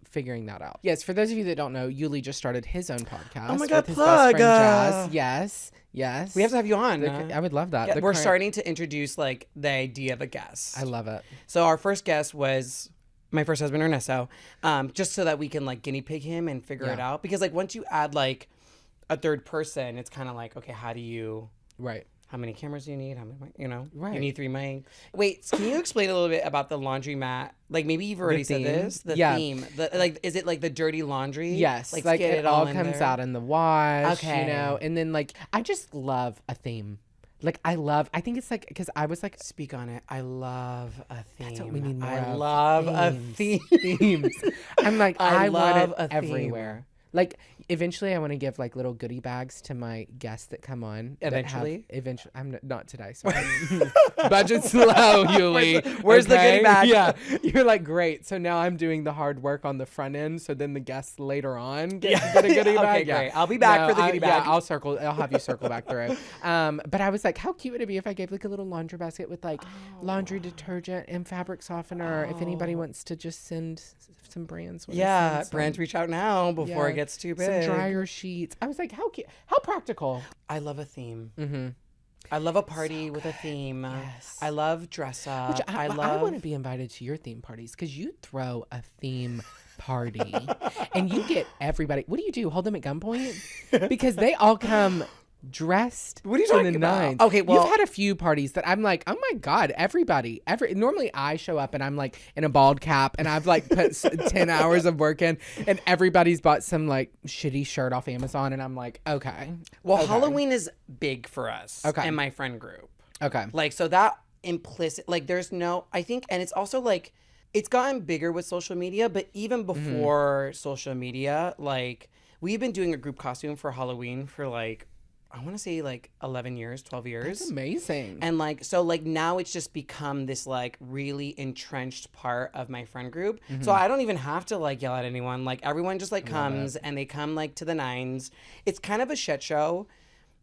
A: figuring that out. Yes, for those of you that don't know, Uly just started his own podcast.
B: Oh my God,
A: with his
B: plug!
A: best friend Jazz. Yes.
B: We have to have you on.
A: I would love that.
B: Yeah, we're starting to introduce like the idea of a guest.
A: I love it.
B: So our first guest was my first husband, Ernesto, just so that we can like guinea pig him and figure it out. Because like once you add like a third person, it's kind of like, okay, how do you...
A: Right.
B: How many cameras do you need? How many,
A: Right.
B: You need 3 mics. Wait, can you explain a little bit about the laundromat? Like maybe you've already said this. The theme. Like, is it like the dirty laundry?
A: Yes.
B: Like
A: it all comes
B: there?
A: out in the wash.
B: Okay.
A: You know, and then like I just love a theme. Like I think it's like because I was like,
B: speak on it. I love a theme.
A: That's what we need more
B: I
A: of.
B: love a theme.
A: Themes. I'm like I
B: love
A: want it
B: a theme.
A: everywhere. Like eventually, I want to give like little goodie bags to my guests that come on.
B: Eventually,
A: I'm not today. Sorry, budget's low, Uly.
B: Where's the goodie bag?
A: Yeah, you're like great. So now I'm doing the hard work on the front end. So then the guests later on get a goodie bag.
B: Okay, great. I'll be back for the goodie bag.
A: Yeah, I'll have you circle back through. But I was like, how cute would it be if I gave like a little laundry basket with like laundry detergent and fabric softener? If anybody wants to just send some brands.
B: Brands reach out now before it gets too big.
A: Some dryer sheets. I was like, how cute, how practical.
B: I love a theme.
A: Mm-hmm.
B: I love a party with a theme.
A: Yes.
B: I love dress up.
A: Which I want to be invited to your theme parties because you throw a theme party and you get everybody. What do? Hold them at gunpoint? Because they all come dressed
B: What are you
A: to
B: talking
A: the
B: about?
A: nines.
B: Okay, well,
A: you've had a few parties that I'm like, oh my God, everybody. Normally I show up and I'm like in a bald cap and I've like put 10 hours of work in and everybody's bought some like shitty shirt off Amazon and I'm like, okay.
B: Well,
A: okay.
B: Halloween is big for us
A: Okay.
B: and my friend group.
A: Okay.
B: Like, so that implicit, like there's no, I think, and it's also like, it's gotten bigger with social media, but even before social media, like we've been doing a group costume for Halloween for like, I want to say like 11 years, 12 years.
A: That's amazing.
B: And like, so like now it's just become this like really entrenched part of my friend group. So I don't even have to like yell at anyone. Like everyone just like comes and they come like to the nines. It's kind of a shit show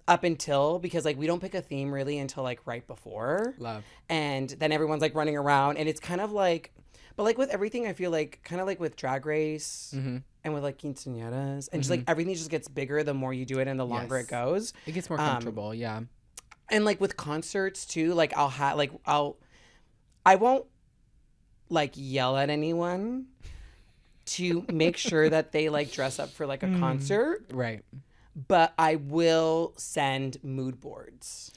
B: up until, because like we don't pick a theme really until like right before.
A: Love.
B: And then everyone's like running around and it's kind of like, but like with everything, I feel like kind of like with Drag Race and with like quinceañeras and just like everything just gets bigger the more you do it and the longer it goes.
A: It gets more comfortable, yeah.
B: And like with concerts too, like I won't like yell at anyone to make sure that they like dress up for like a concert.
A: Right.
B: But I will send mood boards.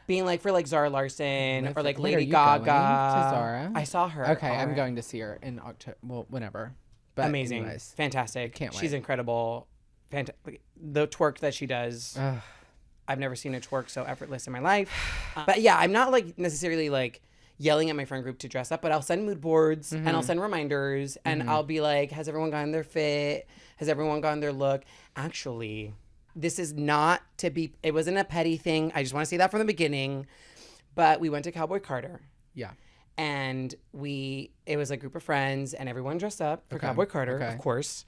B: Being like for like Zara Larson or like Lady Gaga.
A: To Zara?
B: I saw her.
A: Okay, I'm going to see her in October. Well, whenever. But
B: amazing.
A: anyways.
B: Fantastic.
A: Can't wait.
B: She's incredible. The twerk that she does. I've never seen a twerk so effortless in my life. But yeah, I'm not like necessarily like yelling at my friend group to dress up, but I'll send mood boards and I'll send reminders and I'll be like, has everyone gotten their fit? Has everyone gotten their look? Actually, this is not to be, it wasn't a petty thing. I just want to say that from the beginning. But we went to Cowboy Carter.
A: Yeah.
B: And it was a group of friends and everyone dressed up for Cowboy Carter, of course.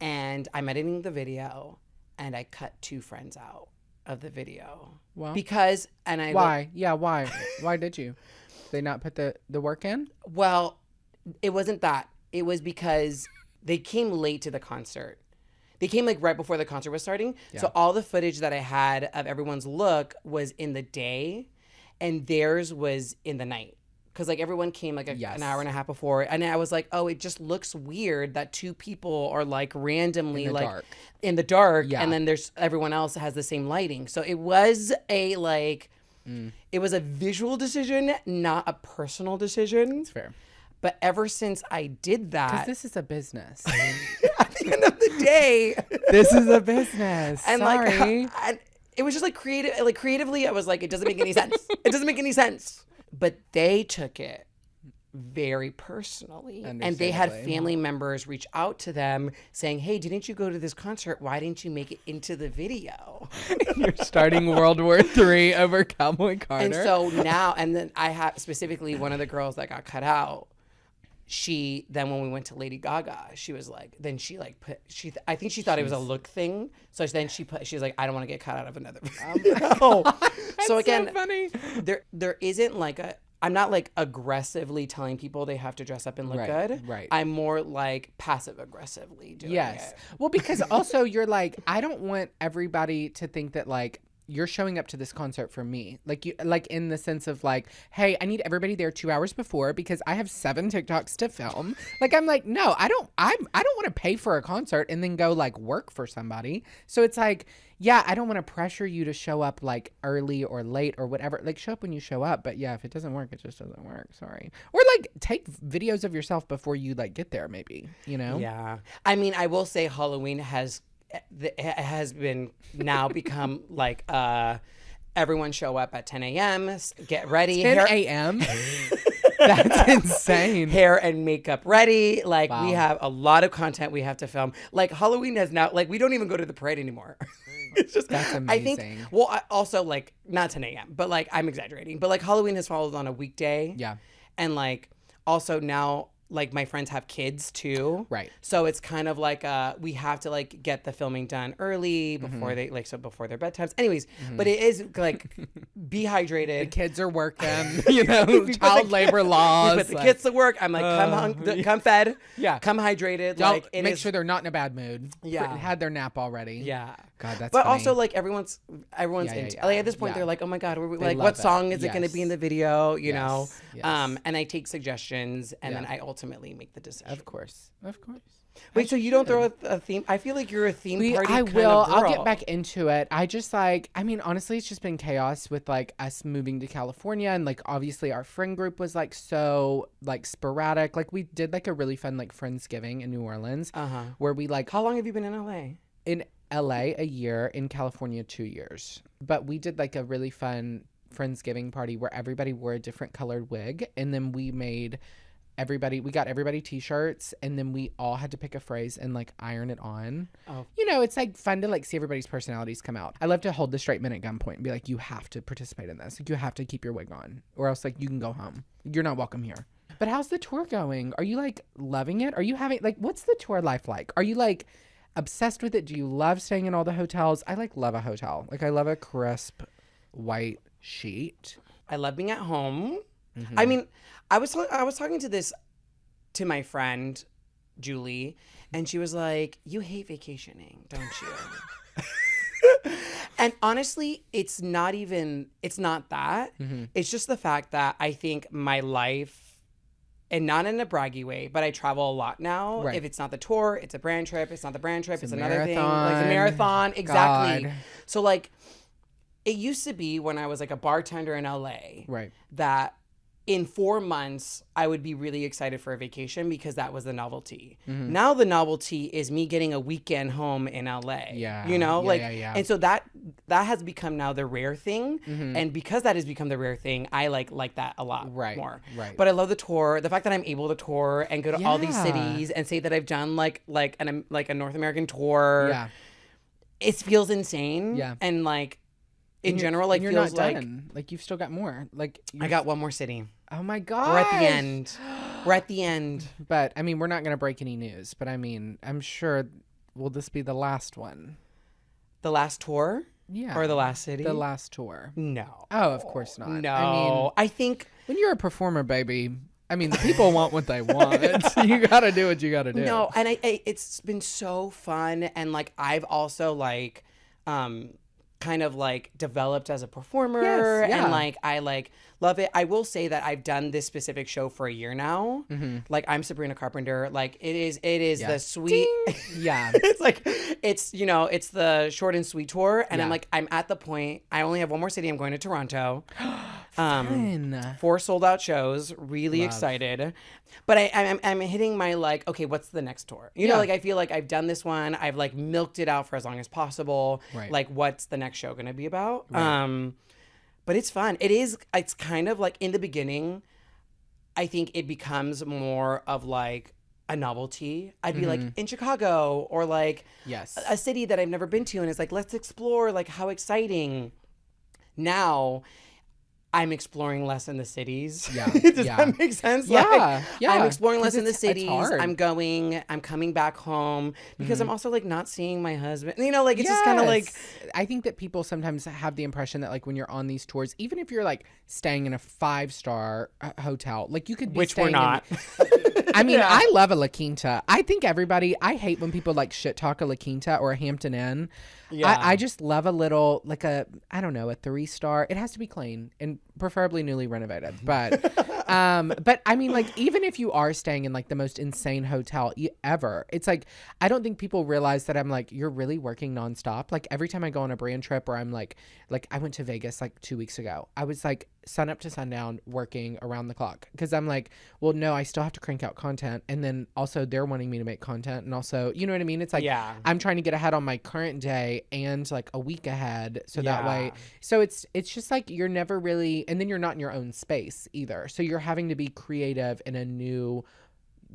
B: And I'm editing the video and I cut 2 friends out of the video.
A: Well,
B: because, and I.
A: Why? Yeah, why? Why did you? Did they not put the work in?
B: Well, it wasn't that. It was because they came late to the concert. They came like right before the concert was starting. Yeah. So all the footage that I had of everyone's look was in the day and theirs was in the night. Because like everyone came like an hour and a half before. And I was like, oh, it just looks weird that 2 people are like randomly in the dark. Yeah. And then there's everyone else has the same lighting. So it was a like, it was a visual decision, not a personal decision.
A: It's fair.
B: But ever since I did that.
A: Because this is a business.
B: At the end of the day.
A: This is a business.
B: And
A: sorry.
B: like, it was just like creatively, I was like, it doesn't make any sense. It doesn't make any sense. But they took it very personally. And they had family members reach out to them saying, hey, didn't you go to this concert? Why didn't you make it into the video?
A: You're starting World War III over Cowboy Carter.
B: And so now, and then I have specifically one of the girls that got cut out. Then when we went to Lady Gaga, she was like, then she like put, I think she thought it was a look thing. So then she's like, I don't want to get cut out of another video. So again,
A: so funny.
B: There isn't like I'm not like aggressively telling people they have to dress up and look good.
A: Right.
B: I'm more like passive aggressively doing it.
A: Well, because also you're like, I don't want everybody to think that like, you're showing up to this concert for me. Like you, like in the sense of like, hey, I need everybody there 2 hours before because I have 7 TikToks to film. Like, I'm like, no, I don't want to pay for a concert and then go like work for somebody. So it's like, yeah, I don't want to pressure you to show up like early or late or whatever. Like show up when you show up. But yeah, if it doesn't work, it just doesn't work. Sorry. Or like take videos of yourself before you like get there maybe, you know?
B: Yeah. I mean, I will say Halloween has been now become like everyone show up at 10 a.m. get ready.
A: 10 a.m. That's insane.
B: Hair and makeup ready. Like we have a lot of content we have to film. Like Halloween has now, like we don't even go to the parade anymore. It's just,
A: that's amazing.
B: I think, well, I also like not 10 a.m., but like I'm exaggerating, but like Halloween has followed on a weekday.
A: Yeah.
B: And like also now, like my friends have kids too.
A: Right.
B: So it's kind of like we have to like get the filming done early before they like, so before their bedtimes. Anyways, but it is like be hydrated.
A: The kids are working, you know, child labor laws.
B: Put the kids to work. I'm like, come fed.
A: Yeah.
B: Come hydrated.
A: Don't make sure they're not in a bad mood.
B: Yeah.
A: Had their nap already.
B: Yeah.
A: God, that's
B: But
A: funny.
B: also like everyone's into like at this point they're like, oh my God, like
A: love
B: what
A: it.
B: song is it going to be in the video? You know?
A: Yes.
B: And I take suggestions and then I ultimately make the decision.
A: Of course.
B: Wait, so you don't throw a theme? I feel like you're a theme party
A: I
B: kind
A: will.
B: of girl.
A: I'll get back into it. I just like, I mean, honestly, it's just been chaos with like us moving to California. And like, obviously our friend group was like so like sporadic. Like we did like a really fun like Friendsgiving in New Orleans where we like.
B: How long have you been in LA?
A: In LA, a year. In California, 2 years. But we did like a really fun Friendsgiving party where everybody wore a different colored wig. And then we got everybody t-shirts, and then we all had to pick a phrase and like iron it on. Oh. You know, it's like fun to like see everybody's personalities come out. I love to hold the straight men at gunpoint and be like, you have to participate in this. Like, you have to keep your wig on, or else like you can go home. You're not welcome here. But how's the tour going? Are you like loving it? Are you having like, what's the tour life like? Are you like obsessed with it? Do you love staying in all the hotels? I like love a hotel. Like I love a crisp white sheet.
B: I love being at home. I mean, I was talking to my friend Julie, and she was like, "You hate vacationing, don't you?" And honestly, it's not that. It's just the fact that I think my life, and not in a braggy way, but I travel a lot now. Right. If it's not the tour, it's a brand trip. It's not the brand trip, it's another thing. Like the marathon, exactly. God. So like, it used to be when I was like a bartender in LA, right, that in 4 months, I would be really excited for a vacation because that was the novelty. Now the novelty is me getting a weekend home in LA. Yeah. You know? And so that has become now the rare thing. And because that has become the rare thing, I like that a lot more. Right. But I love the tour. The fact that I'm able to tour and go to all these cities and say that I've done like a North American tour. Yeah. It feels insane. Yeah. And like in general, like
A: you're
B: feels
A: not done. Like you've still got more. Like
B: I got one more city.
A: Oh my God.
B: We're at the end.
A: But I mean, we're not going to break any news, but I mean, I'm sure, will this be the last one?
B: The last tour?
A: Yeah.
B: Or the last city?
A: The last tour.
B: No.
A: Oh, of course not.
B: No. I mean, I think
A: when you're a performer, baby, I mean, the people want what they want. You got to do what you got to do.
B: No. And it's been so fun. And like, I've also like, kind of like developed as a performer. Yes, yeah. And like I like love it. I will say that I've done this specific show for a year now. Like I'm Sabrina Carpenter. Like it is the sweet.
A: Yeah.
B: It's like it's the short and sweet tour. And I'm at the point, I only have one more city. I'm going to Toronto.
A: Fun.
B: 4 sold out shows. Really excited. But I'm hitting my like, okay, what's the next tour? You know, like I feel like I've done this one. I've like milked it out for as long as possible. Right. Like what's the next show going to be about? Right. But it's fun. It's kind of like in the beginning, I think it becomes more of like a novelty. I'd be like in Chicago or like a city that I've never been to. And it's like, let's explore like how exciting. Now I'm exploring less in the cities. Yeah. Does that make sense?
A: Yeah.
B: I'm exploring less in the cities. I'm coming back home because I'm also like not seeing my husband. You know, like it's just kind of like.
A: I think that people sometimes have the impression that like when you're on these tours, even if you're like staying in a 5-star hotel, like you could be
B: which we're not.
A: I mean, I love a La Quinta. I think I hate when people like shit talk a La Quinta or a Hampton Inn. Yeah. I just love a little, like a 3-star. It has to be clean and preferably newly renovated. But, but I mean, like, even if you are staying in like the most insane hotel ever, it's like, I don't think people realize that I'm like, you're really working nonstop. Like every time I go on a brand trip or I'm like I went to Vegas like 2 weeks ago. I was like sun up to sundown working around the clock because I'm like, well, no, I still have to crank out content. And then also they're wanting me to make content. And also, you know what I mean? It's like, I'm trying to get ahead on my current day and like a week ahead. So that way, so it's just like, you're never really, and then you're not in your own space either. So you're having to be creative in a new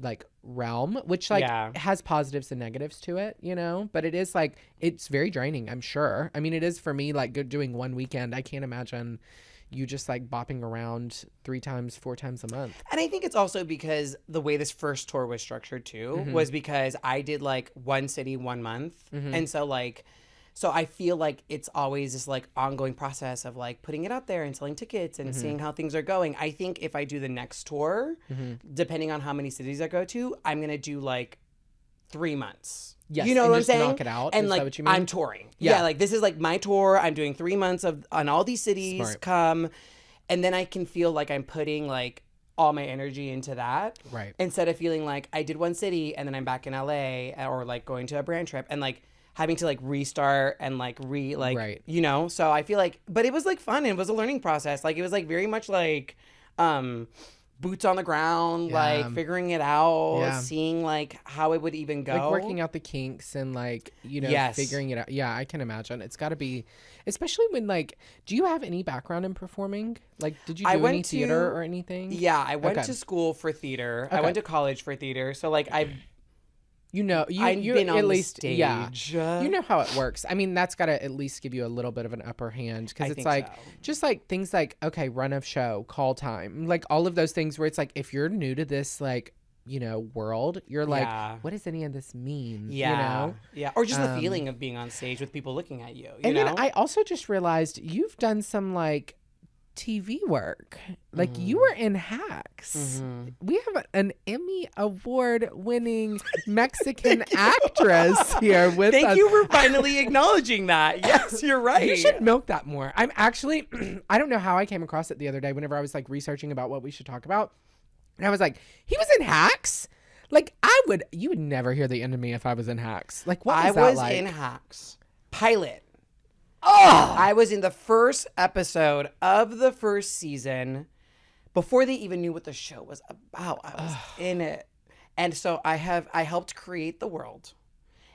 A: like realm, which like has positives and negatives to it, you know, but it is like, it's very draining, I'm sure. I mean, it is for me, like doing one weekend. I can't imagine you just like bopping around 3 times, 4 times a month.
B: And I think it's also because the way this first tour was structured too was because I did like one city 1 month. And so like, so I feel like it's always this like ongoing process of like putting it out there and selling tickets and seeing how things are going. I think if I do the next tour, depending on how many cities I go to, I'm going to do like 3 months.
A: Yes,
B: you know what I'm saying?
A: Knock it out.
B: And
A: is
B: like,
A: that what you mean?
B: I'm touring. Yeah, like this is like my tour. I'm doing 3 months on all these cities. Smart. And then I can feel like I'm putting like all my energy into that.
A: Right.
B: Instead of feeling like I did one city and then I'm back in LA, or like going to a brand trip and like having to like restart and like
A: Right.
B: you know. So I feel like, but it was like fun. It was a learning process. Like it was like very much like boots on the ground, like figuring it out, seeing like how it would even go,
A: like working out the kinks and like, you know, figuring it out. Yeah, I can imagine. It's got to be, especially when like, do you have any background in performing? Like, did you do any theater or anything?
B: Yeah, I went to school for theater. I went to college for theater. So like I've been on
A: at least
B: stage.
A: Yeah, you know how it works. I mean, that's got to at least give you a little bit of an upper hand, because it's like just like things like, okay, run of show, call time, like all of those things where it's like, if you're new to this like, you know, world, you're like, what does any of this mean?
B: Yeah,
A: you know?
B: Yeah, or just the feeling of being on stage with people looking at you.
A: And
B: know?
A: Then I also just realized you've done some like TV work. Like you were in Hacks. We have an Emmy-award-winning Mexican actress here with us.
B: Thank you for finally acknowledging that. Yes, you're right.
A: You should milk that more. I'm actually, I don't know how I came across it the other day whenever I was like researching about what we should talk about. And I was like, he was in Hacks? Like you would never hear the end of me if I was in Hacks. Like what was that like?
B: I was in Hacks. Pilot. Oh! I was in the first episode of the first season before they even knew what the show was about. I was in it. And so I helped create the world.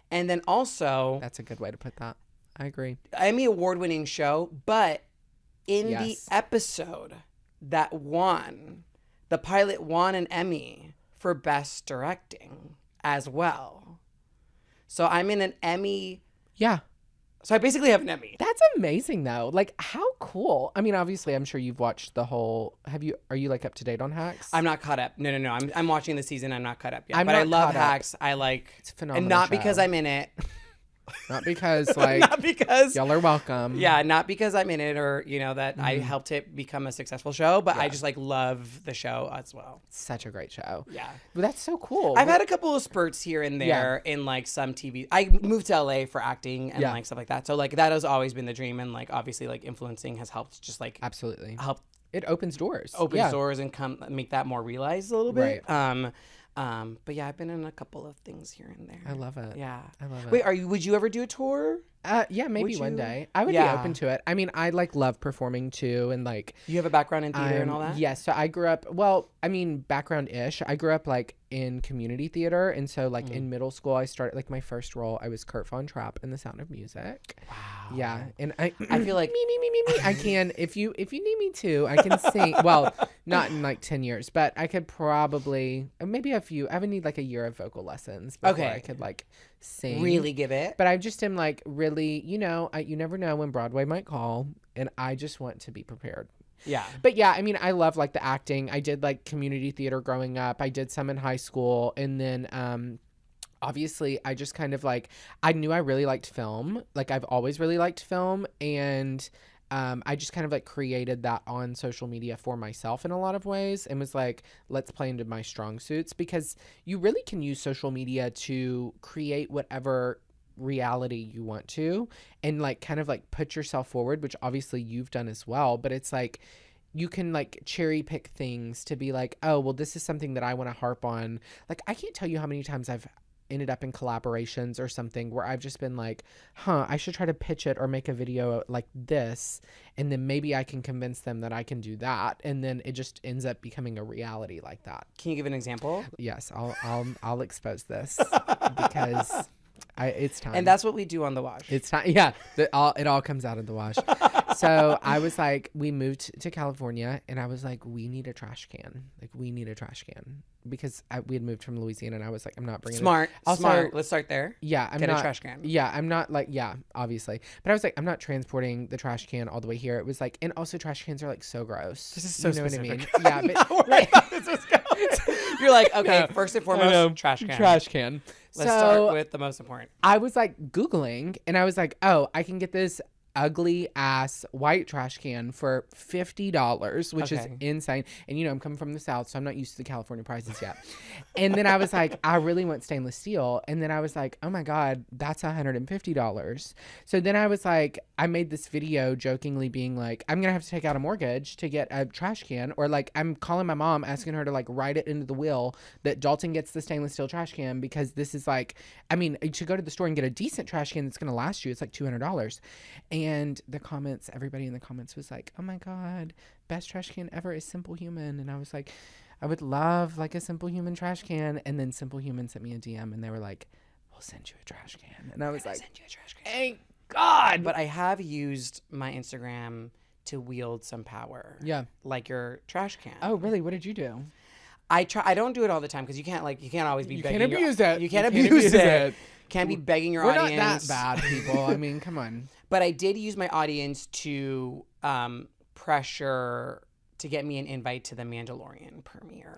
B: And then also,
A: that's a good way to put that. I agree.
B: Emmy-award-winning show, but in the episode that won, the pilot won an Emmy for Best Directing as well. So I'm in an Emmy.
A: Yeah.
B: So I basically have an Emmy.
A: That's amazing, though. Like, how cool. I mean, obviously, I'm sure you've watched the whole... Are you, like, up to date on Hacks?
B: I'm not caught up. No. I'm watching the season. I'm not caught up yet. But I love Hacks. I like...
A: It's a phenomenal
B: and not
A: show.
B: Because I'm in it.
A: Not because, like...
B: Not because...
A: Y'all are welcome.
B: Yeah, not because I'm in it or, you know, that I helped it become a successful show. But I just, like, love the show as well.
A: Such a great show.
B: Yeah.
A: But that's so cool.
B: I've had a couple of spurts here and there in, like, some TV... I moved to LA for acting and, like, stuff like that. So, like, that has always been the dream. And, like, obviously, like, influencing has helped just, like...
A: Absolutely.
B: Help...
A: It opens doors.
B: Opens doors and make that more realized a little bit. Right. But yeah, I've been in a couple of things here and there.
A: I love it.
B: Yeah.
A: I love it.
B: Wait, would you ever do a tour?
A: Yeah, maybe one day. I would be open to it. I mean, I like love performing too, and like
B: you have a background in theater and all that.
A: Yes, so I grew up. Well, I mean, background-ish. I grew up like in community theater, and so like in middle school, I started like my first role. I was Kurt Von Trapp in The Sound of Music.
B: Wow.
A: Yeah, and I
B: feel like
A: me. I can if you need me to, I can sing. Well, not in like 10 years, but I could probably maybe a few. I would need like a year of vocal lessons before I could like sing.
B: Really give it.
A: But I just am like really, you know, you never know when Broadway might call, and I just want to be prepared.
B: Yeah.
A: But yeah, I mean, I love like the acting. I did like community theater growing up. I did some in high school, and then obviously I just kind of like, I knew I really liked film. Like I've always really liked film, and I just kind of like created that on social media for myself in a lot of ways, and was like, let's play into my strong suits, because you really can use social media to create whatever reality you want to, and like kind of like put yourself forward, which obviously you've done as well. But it's like you can like cherry pick things to be like, oh, well, this is something that I want to harp on. Like I can't tell you how many times I've ended up in collaborations or something where I've just been like, I should try to pitch it or make a video like this, and then maybe I can convince them that I can do that, and then it just ends up becoming a reality like that.
B: Can you give an example?
A: Yes, I'll expose this because it's time.
B: And that's what we do on The Wash.
A: It's time. Yeah, it all comes out of The Wash. So I was like, we moved to California, and I was like, we need a trash can. Like, we need a trash can. Because we had moved from Louisiana, and I was like, I'm not bringing
B: Smart.
A: it. Also,
B: smart. Let's start there.
A: Yeah,
B: Get a trash can.
A: Yeah, I'm not like, yeah, obviously. But I was like, I'm not transporting the trash can all the way here. It was like, and also trash cans are like so gross.
B: This is so specific.
A: What I mean? Yeah, but
B: you're like, okay, first and foremost, trash can.
A: Trash can.
B: Let's start with the most important.
A: I was like Googling, and I was like, oh, I can get this ugly ass white trash can for $50, which is
B: Okay.
A: insane. And you know, I'm coming from the South, so I'm not used to the California prices yet. And then I was like, I really want stainless steel. And then I was like, oh my God, that's $150. So then I was like, I made this video jokingly being like, I'm gonna have to take out a mortgage to get a trash can, or like I'm calling my mom asking her to like write it into the will that Dalton gets the stainless steel trash can, because this is like, I mean, to go to the store and get a decent trash can that's gonna last you, it's like $200. And the comments, everybody in the comments was like, oh my God, best trash can ever is Simple Human. And I was like, I would love like a Simple Human trash can. And then Simple Human sent me a DM and they were like, we'll send you a trash can. And I was like,
B: Send you a trash can.
A: thank God.
B: But I have used my Instagram to wield some power.
A: Yeah.
B: Like your trash can.
A: Oh, really? What did you do?
B: I don't do it all the time because you can't always be begging.
A: Can't abuse it.
B: You can't abuse it. Can't be begging your
A: We're
B: audience.
A: not that bad, people. I mean, come on.
B: But I did use my audience to pressure to get me an invite to the Mandalorian premiere.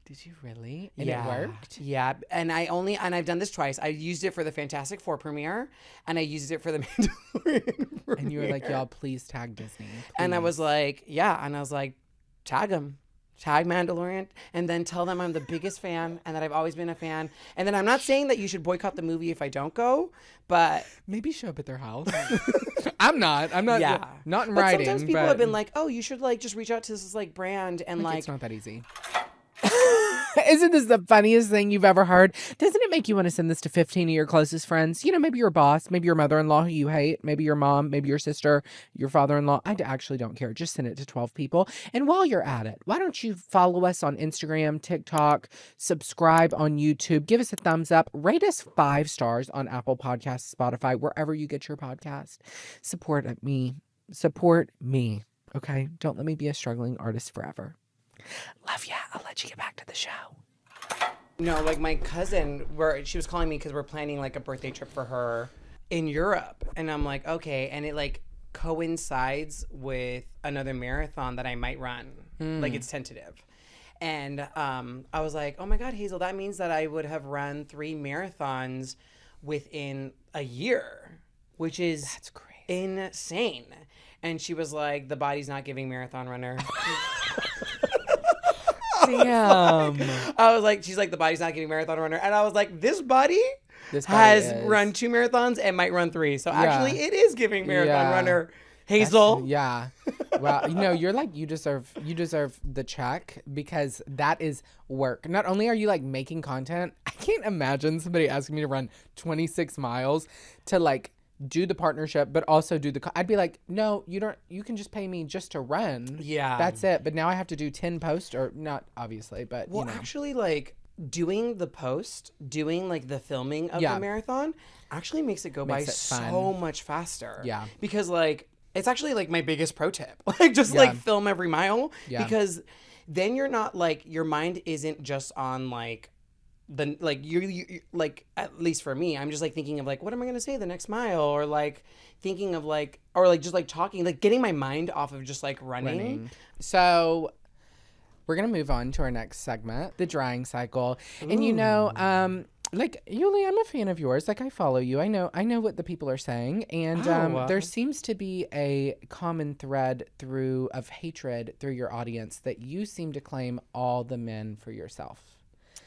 A: Did you really? And it worked?
B: Yeah. And I've done this twice. I used it for the Fantastic Four premiere and I used it for the Mandalorian premiere.
A: And you were like, y'all, please tag Disney.
B: And I
A: please.
B: was like, yeah. And I was like, tag them. Tag Mandalorian, and then tell them I'm the biggest fan and that I've always been a fan. And then I'm not saying that you should boycott the movie if I don't go, but
A: maybe show up at their house. I'm not.
B: Yeah.
A: Not in
B: but
A: writing.
B: Sometimes people have been like, oh, you should like just reach out to this like brand and like
A: it's not that easy. Isn't this the funniest thing you've ever heard? Doesn't it make you want to send this to 15 of your closest friends? You know, maybe your boss, maybe your mother-in-law who you hate, maybe your mom, maybe your sister, your father-in-law. I actually don't care. Just send it to 12 people. And while you're at it, why don't you follow us on Instagram, TikTok, subscribe on YouTube, give us a thumbs up, rate us 5 stars on Apple Podcasts, Spotify, wherever you get your podcast. Support me. Okay? Don't let me be a struggling artist forever. Love ya. I'll let you get back to the show.
B: No, like my cousin, she was calling me because we're planning like a birthday trip for her in Europe. And I'm like, okay. And it like coincides with another marathon that I might run. Like it's tentative. And I was like, oh my God, Hazel, that means that I would have run 3 marathons within a year, which is
A: That's crazy.
B: insane. And she was like, the body's not giving marathon runner.
A: Damn.
B: I was like, she's like, the body's not giving marathon runner. And I was like, this body
A: This
B: has
A: is.
B: run 2 marathons and might run 3. So actually it is giving marathon runner. Hazel.
A: Yeah. Well, you know, you're like, you deserve the check because that is work. Not only are you like making content, I can't imagine somebody asking me to run 26 miles to like do the partnership, but also do I'd be like, no, you don't, you can just pay me just to run.
B: Yeah.
A: That's it. But now I have to do 10 posts, or not obviously, but
B: Well,
A: you know.
B: actually, like doing the post, doing like the filming of the marathon actually makes it go by
A: it fun.
B: so much faster.
A: Yeah.
B: Because like, it's actually like my biggest pro tip. Like just like film every mile.
A: Yeah.
B: Because then you're not like, your mind isn't just on like, the like you like, at least for me, I'm just like thinking of like, what am I gonna say the next mile, or like thinking of like, or like just like talking, like getting my mind off of just like running.
A: So we're gonna move on to our next segment, the drying cycle. And you know, like Uly, I'm a fan of yours. Like I follow you. I know what the people are saying, and there seems to be a common thread of hatred through your audience that you seem to claim all the men for yourself.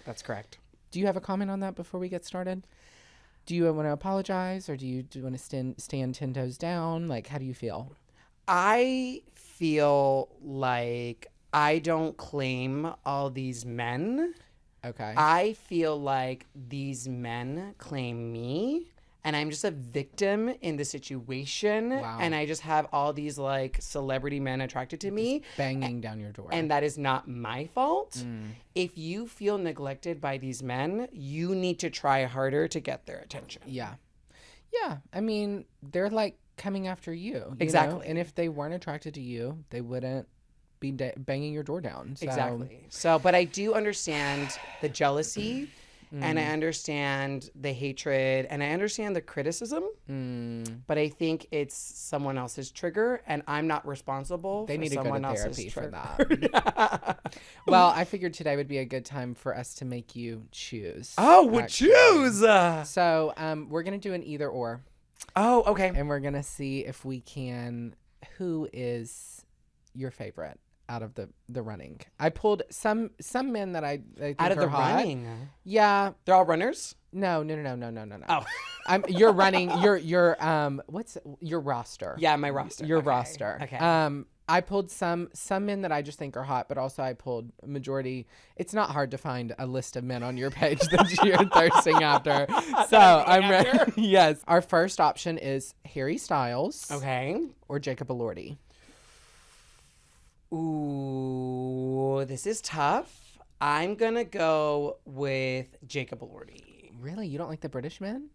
B: That's correct.
A: Do you have a comment on that before we get started? Do you want to apologize, or do you want to stand 10 toes down? Like, how do you feel?
B: I feel like I don't claim all these men.
A: Okay.
B: I feel like these men claim me, and I'm just a victim in the situation.
A: Wow.
B: And I just have all these like celebrity men attracted to me.
A: Banging down your door.
B: And that is not my fault. If you feel neglected by these men, you need to try harder to get their attention.
A: Yeah. Yeah. I mean, they're like coming after you.
B: Exactly.
A: Know? And if they weren't attracted to you, they wouldn't be banging your door down. So.
B: Exactly. So, but I do understand the jealousy, and I understand the hatred, and I understand the criticism. But I think it's someone else's trigger, and I'm not responsible
A: They
B: for
A: need to go
B: someone
A: to
B: else's
A: therapy for
B: trigger.
A: that. Well, I figured today would be a good time for us to make you choose.
B: Oh, we
A: actually.
B: choose.
A: So we're going to do an either or.
B: Oh, okay.
A: And we're going to see if we can, who is your favorite out of the running. I pulled some men that I think
B: Out of
A: are
B: the
A: hot.
B: running.
A: Yeah.
B: They're all runners?
A: No.
B: Oh.
A: You're running your what's your roster.
B: Yeah, my roster.
A: Your
B: Okay.
A: roster.
B: Okay.
A: I pulled some men that I just think are hot, but also I pulled a majority. It's not hard to find a list of men on your page that you're thirsting after. So I'm ready. Yes. Our first option is Harry Styles.
B: Okay.
A: Or Jacob Elordi.
B: Ooh, this is tough. I'm going to go with Jacob Elordi.
A: Really? You don't like the British men?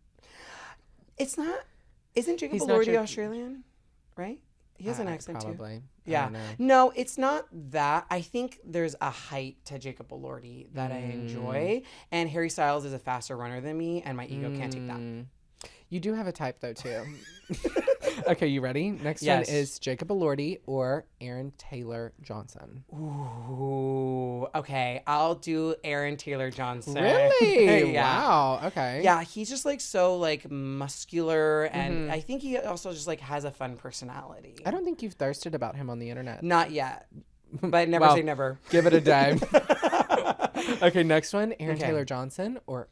B: It's not. Isn't Jacob
A: He's not
B: Elordi
A: your-
B: Australian? Right? He has an accent
A: probably.
B: too.
A: I
B: Yeah.
A: don't know.
B: No, it's not that. I think there's a height to Jacob Elordi that I enjoy. And Harry Styles is a faster runner than me, and my ego can't take that.
A: You do have a type though too. Okay, you ready? Next
B: Yes.
A: one is Jacob Elordi or Aaron Taylor Johnson.
B: Ooh, okay. I'll do Aaron Taylor Johnson.
A: Really?
B: Yeah.
A: Wow. Okay.
B: Yeah, he's just like so like muscular, and I think he also just like has a fun personality.
A: I don't think you've thirsted about him on the internet.
B: Not yet, but never
A: Well,
B: say never.
A: Give it a day. Okay, next one, Aaron
B: Okay.
A: Taylor Johnson or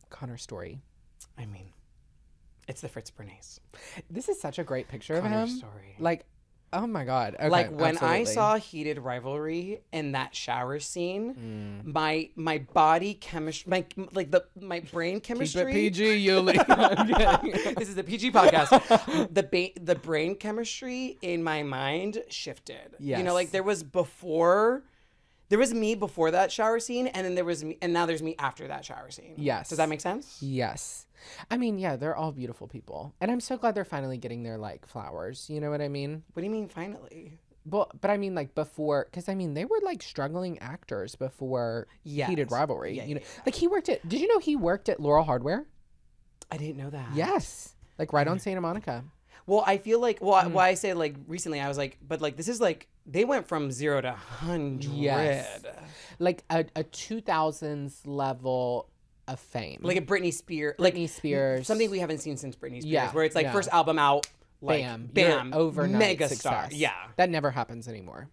A: Connor Story.
B: I mean, it's the Fritz Bernays.
A: This is such a great picture
B: Connor
A: of him.
B: Story.
A: Like, oh my God. Okay,
B: Like when I
A: absolutely.
B: saw Heated Rivalry in that shower scene, my body chemistry, my brain chemistry.
A: Keep it PG, Uly.
B: This is the PG podcast. The brain chemistry in my mind shifted. You know,
A: Yes.
B: like there was me before that shower scene, and then there was me, and now there's me after that shower scene.
A: Yes.
B: Does that make sense?
A: Yes. I mean, yeah, they're all beautiful people. And I'm so glad they're finally getting their, like, flowers. You know what I mean?
B: What do you mean finally?
A: Well, but I mean, like, before, because, I mean, they were, like, struggling actors before
B: Yes.
A: Heated Rivalry.
B: Yeah,
A: you know,
B: yeah.
A: Like, did you know he worked at Laurel Hardware?
B: I didn't know that.
A: Yes. Like, right on Santa Monica.
B: Well, I feel like, why I say like recently, I was like, but like this is like they went from 0 to 100.
A: Yes. Like, a 2000s level of fame.
B: Like a Britney Spears.
A: Britney Spears.
B: Something we haven't seen since Britney Spears,
A: Yeah,
B: where it's like
A: yeah.
B: first album out, like
A: bam.
B: bam,
A: You're overnight
B: mega
A: success.
B: star. Yeah.
A: That never happens anymore.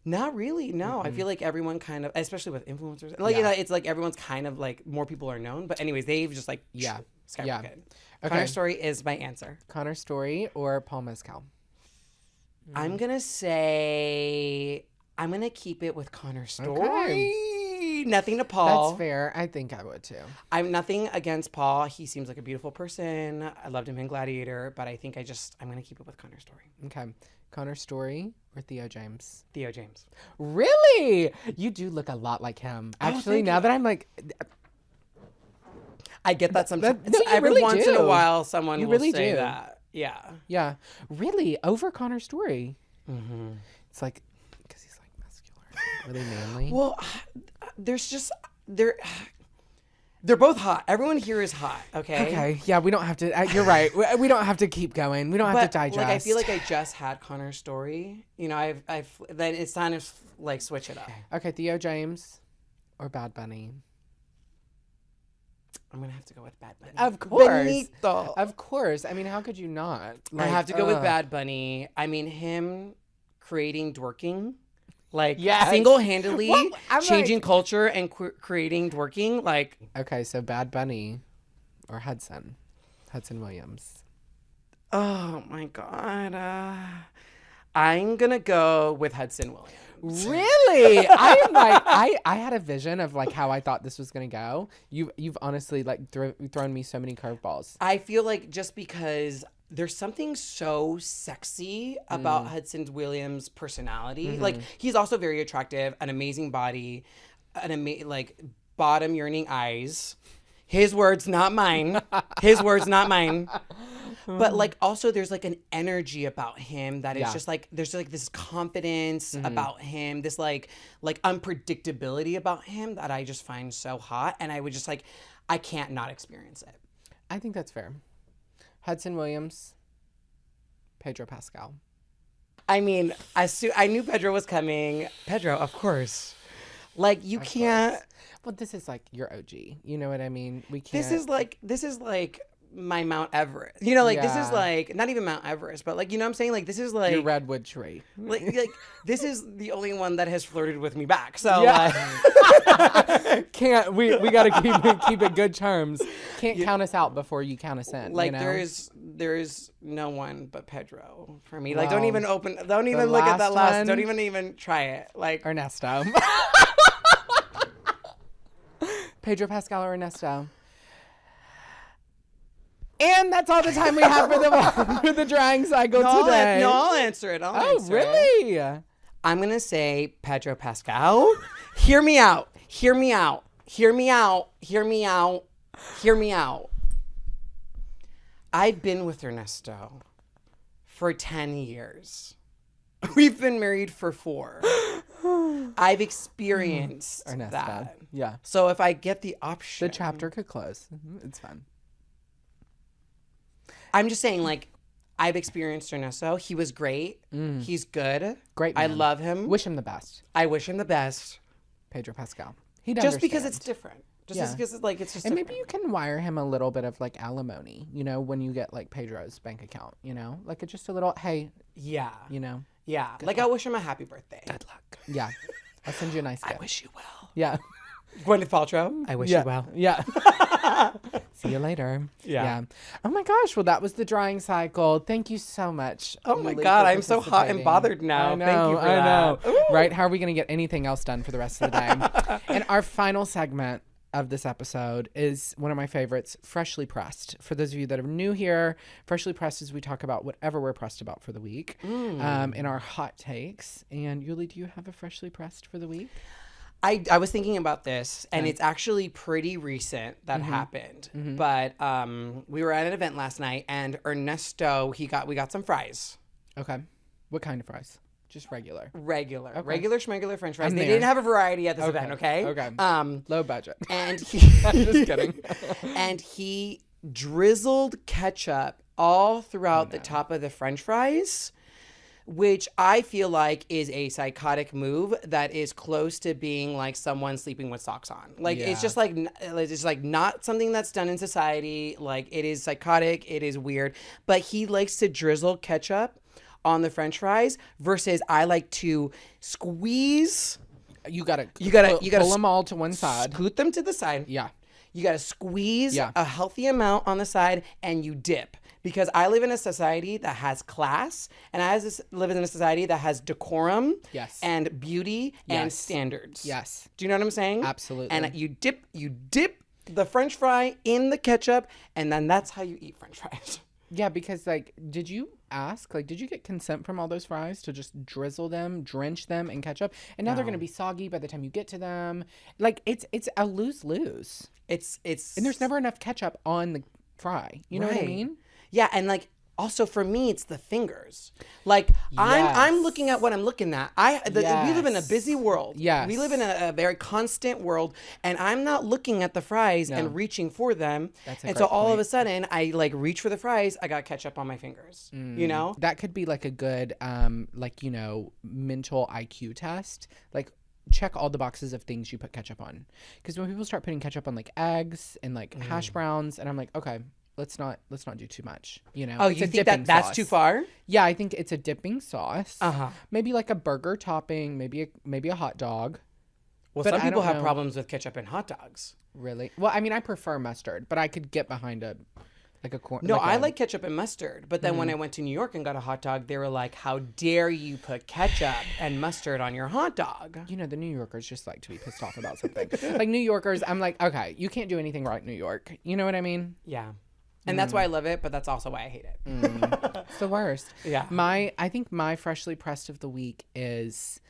B: Not really, no. I feel like everyone kind of, especially with influencers, like,
A: Yeah.
B: you know, it's like everyone's kind of like, more people are known. But anyways, they've just like,
A: Yeah.
B: skyrocketed.
A: Yeah. Okay.
B: Connor Story is my answer.
A: Connor Story or Paul Mescal?
B: I'm going to say, I'm going to keep it with Connor Story. Nothing to Paul.
A: That's fair. I think I would too.
B: I'm nothing against Paul. He seems like a beautiful person. I loved him in Gladiator, but I think I'm going to keep it with Connor Story.
A: Okay. Connor Story or Theo James?
B: Theo James.
A: Really? You do look a lot like him. Actually,
B: thank
A: now
B: you.
A: that I'm like,
B: I get that sometimes.
A: no, you
B: Every
A: really
B: once in a
A: do.
B: while, someone
A: You
B: will
A: really
B: say
A: do.
B: that. Yeah.
A: yeah, really over Connor Story.
B: Mm-hmm.
A: It's like, because he's like muscular, really manly.
B: Well, there's just, they're both hot. Everyone here is hot, okay?
A: Okay, yeah, we don't have to. You're right. We don't have to keep going. We don't have
B: But
A: to digest.
B: like, I feel like I just had Connor Story. You know, then it's time to like switch it up.
A: Okay, Theo James or Bad Bunny.
B: I'm gonna have to go with Bad Bunny.
A: Of course.
B: Benito.
A: Of course. I mean, how could you not?
B: I
A: Like,
B: have to go with
A: ugh.
B: Bad Bunny. I mean, him creating twerking, like
A: Yes.
B: single-handedly
A: Well, I'm
B: changing
A: like-
B: culture and creating twerking. Like,
A: Okay, so Bad Bunny or Hudson Williams.
B: oh my God. I'm gonna go with Hudson Williams.
A: Really? I am like I had a vision of like how I thought this was gonna go. You've honestly like thrown me so many curveballs.
B: I feel like just because there's something so sexy about Hudson Williams' personality. Like, he's also very attractive, an amazing body, like bottom yearning eyes. His words, not mine. His words, not mine. But like also there's like an energy about him that is
A: Yeah.
B: just like there's like this confidence about him, this like unpredictability about him that I just find so hot, and I would just like I can't not experience it.
A: I think that's fair. Hudson Williams, Pedro Pascal.
B: I mean, I knew Pedro was coming. Pedro, of course. Like you can't.
A: Well, this is like your OG. You know what I mean? We can't.
B: This is like my Mount Everest. You know, like this is
A: Yeah.
B: like not even Mount Everest, but like, you know what I'm saying? Like this is like
A: Your redwood tree.
B: like this is the only one that has flirted with me back. So
A: Can't we gotta keep it good terms. Can't count us out before you count us in.
B: like
A: you know?
B: there is no one but Pedro for me.
A: Wow.
B: Like don't even look at that
A: last
B: last
A: one?
B: don't even try it. Like
A: Ernesto. Pedro Pascal or Ernesto. And that's all the time we have for the drawing cycle today.
B: I'll answer it.
A: Oh, really?
B: I'm going to say Pedro Pascal. Hear me out. Hear me out. Hear me out. Hear me out. Hear me out. I've been with Ernesto for 10 years. We've been married for 4. I've experienced
A: Ernesto.
B: that.
A: Yeah.
B: So if I get the option.
A: The chapter could close. It's fun.
B: I'm just saying, like, I've experienced Ernesto. He was great. He's good.
A: Great
B: I
A: man.
B: love him.
A: Wish him the best.
B: I wish him the best.
A: Pedro Pascal. He'd
B: Just because
A: understand.
B: it's different. Just
A: Yeah.
B: because it's like it's just
A: And
B: different.
A: maybe you can wire him a little bit of like alimony, you know, when you get like Pedro's bank account, you know, like just a little, hey,
B: Yeah.
A: you know,
B: Yeah. Like I wish him a happy birthday.
A: good luck. Yeah. I'll send you a nice gift.
B: I wish you well.
A: Yeah.
B: Gwyneth Paltrow. I wish
A: yeah.
B: you well.
A: Yeah. See you later.
B: Yeah.
A: Oh my gosh. Well, that was the drawing cycle. Thank you so much.
B: Oh my
A: Uly,
B: God,
A: for
B: I'm so hot and
A: participating.
B: bothered now.
A: I know,
B: Thank you for
A: I
B: that.
A: know. Right? How are we going to get anything else done for the rest of the day? And our final segment of this episode is one of my favorites, Freshly Pressed. For those of you that are new here, Freshly Pressed is we talk about whatever we're pressed about for the week in our hot takes. And Uly, do you have a Freshly Pressed for the week?
B: I was thinking about this, and it's actually pretty recent that happened. But we were at an event last night, and Ernesto, we got some fries.
A: Okay. What kind of fries? Just regular.
B: Regular schmegular French fries.
A: I'm
B: They
A: there.
B: didn't have a variety at this event. Okay.
A: Low budget.
B: And
A: Just kidding.
B: and he drizzled ketchup all throughout the top of the French fries, which I feel like is a psychotic move that is close to being like someone sleeping with socks on. Like it's just like not something that's done in society. Like it is psychotic. It is weird. But he likes to drizzle ketchup on the French fries versus I like to squeeze.
A: You gotta
B: pull
A: them all to one side.
B: Scoot them to the side.
A: Yeah.
B: You got to squeeze
A: Yeah.
B: a healthy amount on the side and you dip. Because I live in a society that has class and I live in a society that has decorum
A: Yes.
B: and beauty and
A: Yes.
B: standards.
A: Yes.
B: Do you know what I'm saying?
A: Absolutely.
B: And you dip the French fry in the ketchup and then that's how you eat French fries.
A: Yeah, because like, did you get consent from all those fries to just drizzle them, drench them in ketchup? And now they're gonna be soggy by the time you get to them. Like it's a lose-lose.
B: It's
A: And there's never enough ketchup on the fry. You know what I
B: Right.
A: mean?
B: Yeah, and like also for me it's the fingers. Like I'm looking at what I'm looking at. We live in a busy world.
A: Yes.
B: We live in a very constant world and I'm not looking at the fries and reaching for them.
A: That's a
B: and
A: great
B: so all of
A: point.
B: a sudden I like reach for the fries, I got ketchup on my fingers. You know?
A: That could be like a good mental IQ test. Like check all the boxes of things you put ketchup on. Because when people start putting ketchup on like eggs and like hash browns, and I'm like, okay, let's not do too much. You know?
B: Oh,
A: It's
B: you
A: a
B: think
A: dipping
B: that's
A: sauce.
B: too far?
A: Yeah, I think it's a dipping sauce.
B: Uh-huh.
A: Maybe like a burger topping, maybe a hot dog.
B: Well,
A: But
B: some
A: I
B: people
A: don't
B: have
A: know.
B: problems with ketchup and hot dogs.
A: Really? Well, I mean, I prefer mustard, but I could get behind a corn.
B: No, I like ketchup and mustard. But then when I went to New York and got a hot dog, they were like, how dare you put ketchup and mustard on your hot dog?
A: You know, the New Yorkers just like to be pissed off about something. Like New Yorkers, I'm like, okay, you can't do anything right, New York. You know what I mean?
B: Yeah. And that's why I love it, but that's also why I hate it.
A: It's the worst.
B: Yeah.
A: I think my freshly pressed of the week is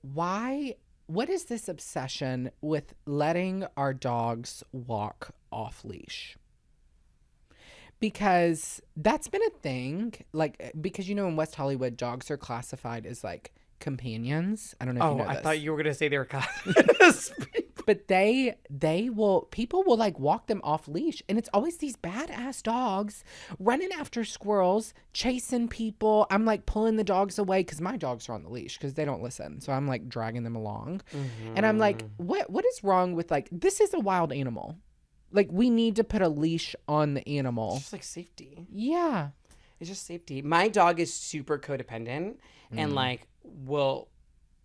A: what is this obsession with letting our dogs walk off leash? Because that's been a thing, like, because, you know, in West Hollywood, dogs are classified as like companions. I don't know if you know
B: I
A: this.
B: thought you were going to say they were
A: But people will like walk them off leash, and it's always these badass dogs running after squirrels, chasing people. I'm like pulling the dogs away because my dogs are on the leash because they don't listen. So I'm like dragging them along, and I'm like, what is wrong with like, this is a wild animal. Like, we need to put a leash on the animal.
B: It's just like safety.
A: Yeah.
B: It's just safety. My dog is super codependent and will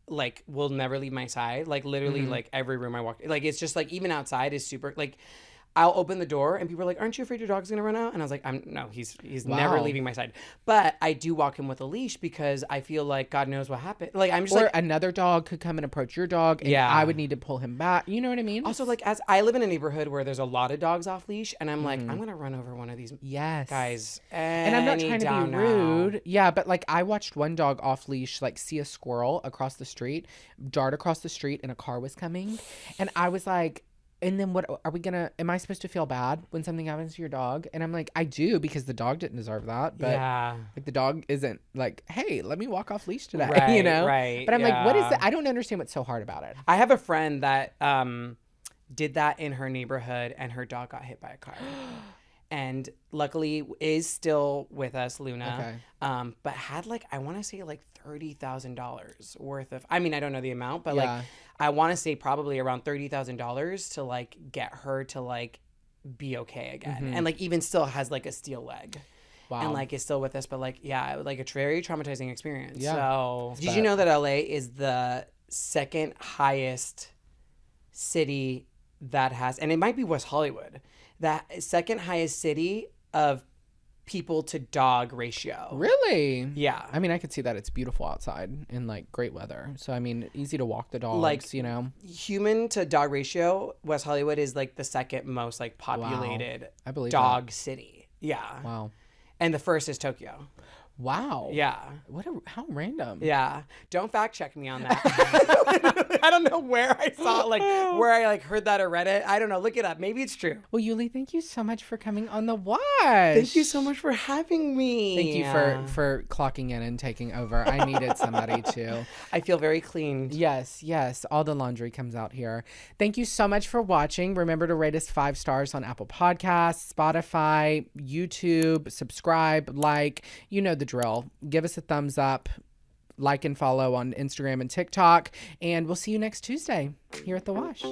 B: never leave my side. Like literally like every room I walk, like it's just like even outside is super like I'll open the door and people are like, "Aren't you afraid your dog's gonna run out?" And I was like, "No, he's never leaving my side." But I do walk him with a leash because I feel like God knows what happened. Like I'm just
A: another dog could come and approach your dog, and I would need to pull him back. You know what I mean?
B: Also, like as I live in a neighborhood where there's a lot of dogs off leash, and I'm like, I'm gonna run over one of these guys.
A: And I'm not trying to be rude. Yeah, but like I watched one dog off leash like see a squirrel across the street, dart across the street, and a car was coming, and I was like. And then what are we gonna, am I supposed to feel bad when something happens to your dog? And I'm like, I do, because the dog didn't deserve that. But like the dog isn't like, hey, let me walk off leash today, you know?
B: Right.
A: But I'm like, what is it? I don't understand what's so hard about it.
B: I have a friend that did that in her neighborhood and her dog got hit by a car. And luckily is still with us, Luna. Okay. But had like, I want to say like $30,000 worth of, I mean, I don't know the amount, but like, I want to say probably around $30,000 to like get her to like be okay again. And like even still has like a steel leg. Wow. And like is still with us. But like, yeah, like it's a very traumatizing experience. Yeah. So did you know that LA is the second highest city that has, and it might be West Hollywood, that second highest city of people to dog ratio.
A: Really?
B: Yeah.
A: I mean, I could see that. It's beautiful outside in like great weather. So I mean, easy to walk the dogs, like, you know.
B: Human to dog ratio, West Hollywood is like the second most like populated dog city. Yeah.
A: Wow.
B: And the first is Tokyo.
A: Wow.
B: Yeah.
A: How random.
B: Yeah. Don't fact check me on that. I don't know where I saw it, like where I like heard that or read it. I don't know. Look it up. Maybe it's true.
A: Well, Uly, thank you so much for coming on The Wash.
B: Thank you so much for having me.
A: Thank you for clocking in and taking over. I needed somebody too.
B: I feel very clean.
A: Yes. All the laundry comes out here. Thank you so much for watching. Remember to rate us 5 stars on Apple Podcasts, Spotify, YouTube, subscribe, like, you know the drill. Give us a thumbs up, like and follow on Instagram and TikTok, and we'll see you next Tuesday here at The Wash.